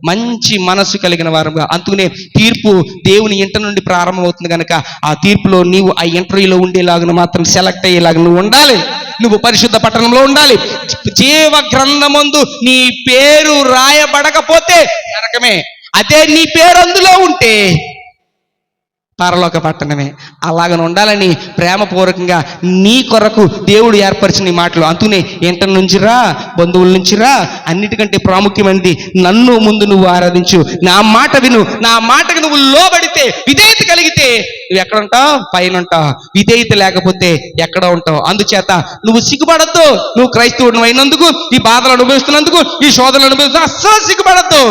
మంచి మనసు కలిగిన వారుగా. అందుకనే తీర్పు దేవుని ఇంట నుండి ప్రారంభమవుతుంది కనుక ఆ తీర్పులో నీవు ఆ ఇంటర్వ్యూలో ఉండేలాగా మాత్రం సెలెక్ట్ అయ్యేలాగా నువ్వు ఉండాలి. నువ్వు పరిశుద్ధ పట్టణంలో ఉండాలి. జీవ గ్రంథమందు నీ పేరు రాయబడకపోతే నరకమే. అదే నీ పేరు అందులో ఉంటే పరలోక పట్టణమే. అలాగని ఉండాలని ప్రేమపూర్వకంగా నీ కొరకు దేవుడు ఏర్పరిచిన మాటలు. అందుకనే ఇంట నుంచి రా, బంధువుల నుంచి రా, అన్నిటికంటే ప్రాముఖ్యమైనది నన్ను ముందు నువ్వు ఆరాధించు, నా మాట విను, నా మాటకు నువ్వు లోబడితే, విధేయత కలిగితే నువ్వు ఎక్కడ ఉంటావు? పైన ఉంటావు. విధేయత లేకపోతే ఎక్కడ ఉంటావు? అందుచేత నువ్వు సిగ్గుపడద్దు. నువ్వు క్రైస్తవుడు అయినందుకు, ఈ బాధలు అనుభవిస్తున్నందుకు, ఈ శోధనలు అనుభవిస్తున్నా అస్సలు సిగ్గుపడద్దు.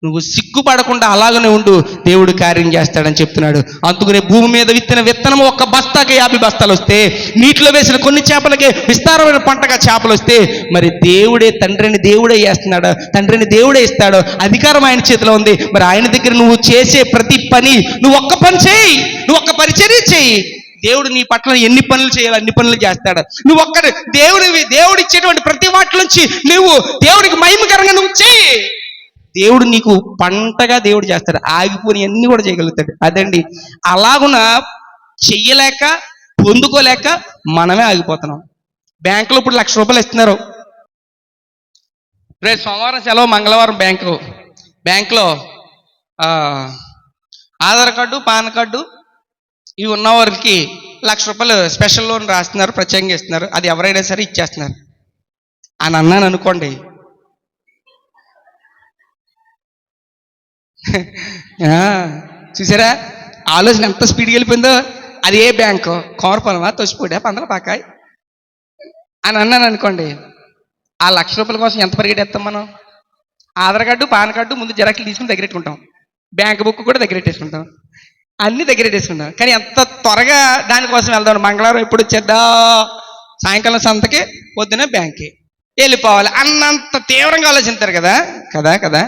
నువ్వు సిగ్గుపడకుండా అలాగనే ఉండు, దేవుడు కార్యం చేస్తాడని చెప్తున్నాడు. అందుకనే భూమి మీద విత్తిన విత్తనము 1 బస్తాకి 50 బస్తాలు వస్తే, నీటిలో వేసిన కొన్ని చేపలకే విస్తారమైన పంటగా చేపలు వస్తే, మరి దేవుడే తండ్రిని దేవుడే చేస్తున్నాడు, తండ్రిని దేవుడే ఇస్తాడు. అధికారం ఆయన చేతిలో ఉంది. మరి ఆయన దగ్గర నువ్వు చేసే ప్రతి పని, నువ్వు ఒక్క పని చేయి, నువ్వు ఒక్క పరిచర్య చేయి, దేవుడు నీ పట్ల ఎన్ని పనులు చేయాలి అన్ని పనులు చేస్తాడు. నువ్వు దేవుడు ఇచ్చేటువంటి ప్రతి వాటి నుంచి నువ్వు దేవుడికి మహిమకరంగా నువ్వు చేయి. దేవుడు నీకు పంటగా దేవుడు చేస్తాడు. ఆగిపోని అన్ని కూడా చేయగలుగుతాడు. అదండి, అలాగున చెయ్యలేక పొందుకోలేక మనమే ఆగిపోతున్నాం. బ్యాంకులో ఇప్పుడు 1,00,000 రూపాయలు ఇస్తున్నారు. రేపు సోమవారం సెలవు, మంగళవారం బ్యాంకులో ఆధార్ కార్డు, పాన్ కార్డు ఇవి ఉన్న వారికి 1,00,000 రూపాయలు స్పెషల్ లోన్ రాస్తున్నారు, ప్రత్యేకంగా ఇస్తున్నారు. అది ఎవరైనా సరే ఇచ్చేస్తున్నారు అని అన్నాను అనుకోండి. చూసారా ఆలోచన ఎంత స్పీడ్కి వెళ్ళిపోయిందో. అది ఏ బ్యాంకు? కోరపొలమా, తొసిపోడా, పందలపాకాయ్ అని అన్నాను అనుకోండి. ఆ 1,00,000 రూపాయల కోసం ఎంత పరిగెట్టేస్తాం మనం? ఆధార్ కార్డు, పాన్ కార్డు ముందు జెరాక్స్లు తీసుకుని దగ్గరెట్టుకుంటాం, బ్యాంక్ బుక్ కూడా దగ్గరెట్టేసుకుంటాం, అన్నీ దగ్గరెట్టేసుకుంటాం. కానీ ఎంత త్వరగా దానికోసం వెళ్దాం. మంగళవారం ఎప్పుడు వచ్చేద్దా, సాయంకాలం సంతకి, పొద్దున బ్యాంక్కి వెళ్ళిపోవాలి అన్నంత తీవ్రంగా ఆలోచిస్తారు కదా కదా కదా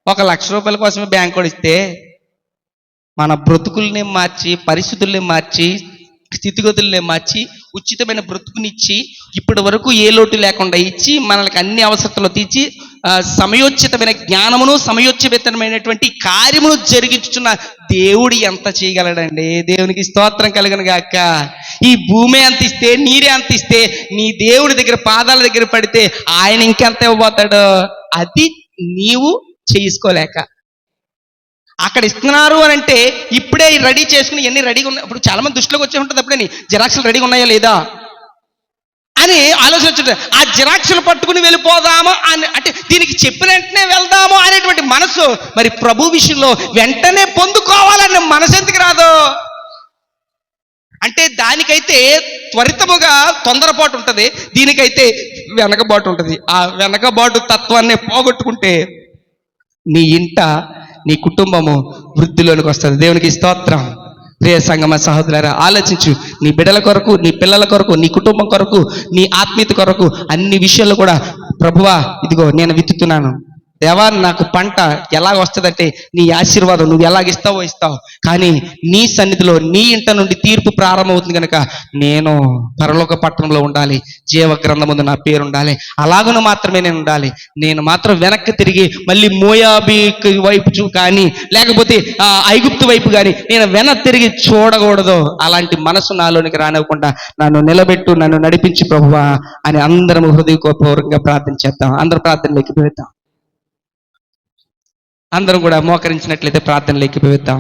1,00,000 రూపాయల కోసమే బ్యాంక్ కూడా ఇస్తే మన బ్రతుకుల్ని మార్చి, పరిస్థితుల్ని మార్చి, స్థితిగతుల్ని మార్చి, ఉచితమైన బ్రతుకునిచ్చి, ఇప్పటి వరకు ఏ లోటు లేకుండా ఇచ్చి, మనకి అన్ని అవసరతలు తీర్చి, సమయోచితమైన జ్ఞానమును, సమయోచితమైనటువంటి కార్యమును జరిగించుచున్న దేవుడు ఎంత చేయగలడండి? దేవునికి స్తోత్రం కలుగును గాక. ఈ భూమి అంత ఇస్తే, నీరే అంత ఇస్తే, నీ దేవుడి దగ్గర పాదాల దగ్గర పడితే ఆయన ఇంకెంత ఇవ్వబోతాడు? అది నీవు చేసుకోలేక అక్కడ ఇస్తున్నారు అని అంటే ఇప్పుడే రెడీ చేసుకుని ఎన్ని రెడీగా ఉన్నాయి. ఇప్పుడు చాలా మంది దృష్టిలోకి వచ్చే ఉంటుంది అప్పుడే జిరాక్స్లు రెడీగా ఉన్నాయా లేదా అని ఆలోచించుంటుంది. ఆ జిరాక్స్లు పట్టుకుని వెళ్ళిపోదాము అని, అంటే దీనికి చెప్పిన వెంటనే వెళ్దాము అనేటువంటి మనసు మరి ప్రభు విషయంలో వెంటనే పొందుకోవాలనే మనసు ఎందుకు రాదు? అంటే దానికైతే త్వరితముగా తొందరపాటు ఉంటుంది, దీనికైతే వెనకబాటు ఉంటుంది. ఆ వెనకబాటు తత్వాన్ని పోగొట్టుకుంటే నీ ఇంట, నీ కుటుంబము వృద్ధిలోనికి వస్తుంది. దేవునికి స్తోత్రం. ప్రియ సంగమ సహోదరులారా, ఆలోచించు. నీ బిడ్డల కొరకు, నీ పిల్లల కొరకు, నీ కుటుంబం కొరకు, నీ ఆత్మీయత కొరకు అన్ని విషయాలు కూడా ప్రభువా ఇదిగో నేను విత్తుతున్నాను, దేవా నాకు పంట ఎలా వస్తుందంటే నీ ఆశీర్వాదం నువ్వు ఎలాగిస్తావో ఇస్తావు, కానీ నీ సన్నిధిలో నీ ఇంట నుండి తీర్పు ప్రారంభమవుతుంది కనుక నేను పరలోక పట్టణంలో ఉండాలి, జీవ గ్రంథం ముందు నా పేరు ఉండాలి, అలాగను మాత్రమే నేను ఉండాలి. నేను మాత్రం వెనక్కి తిరిగి మళ్ళీ మోయాబీ వైపు కానీ లేకపోతే ఐగుప్తు వైపు కానీ నేను వెనక్కి తిరిగి చూడకూడదు. అలాంటి మనసు నాలోనికి రానివ్వకుండా నన్ను నిలబెట్టు, నన్ను నడిపించి ప్రభువా అని అందరం హృదయపూర్వకంగా ప్రార్థన చేద్దాం. అందరూ ప్రార్థనలోకి వెళ్తాం. అందరం కూడా మోకరించినట్లయితే ప్రార్థనలోకి వెళ్తాం.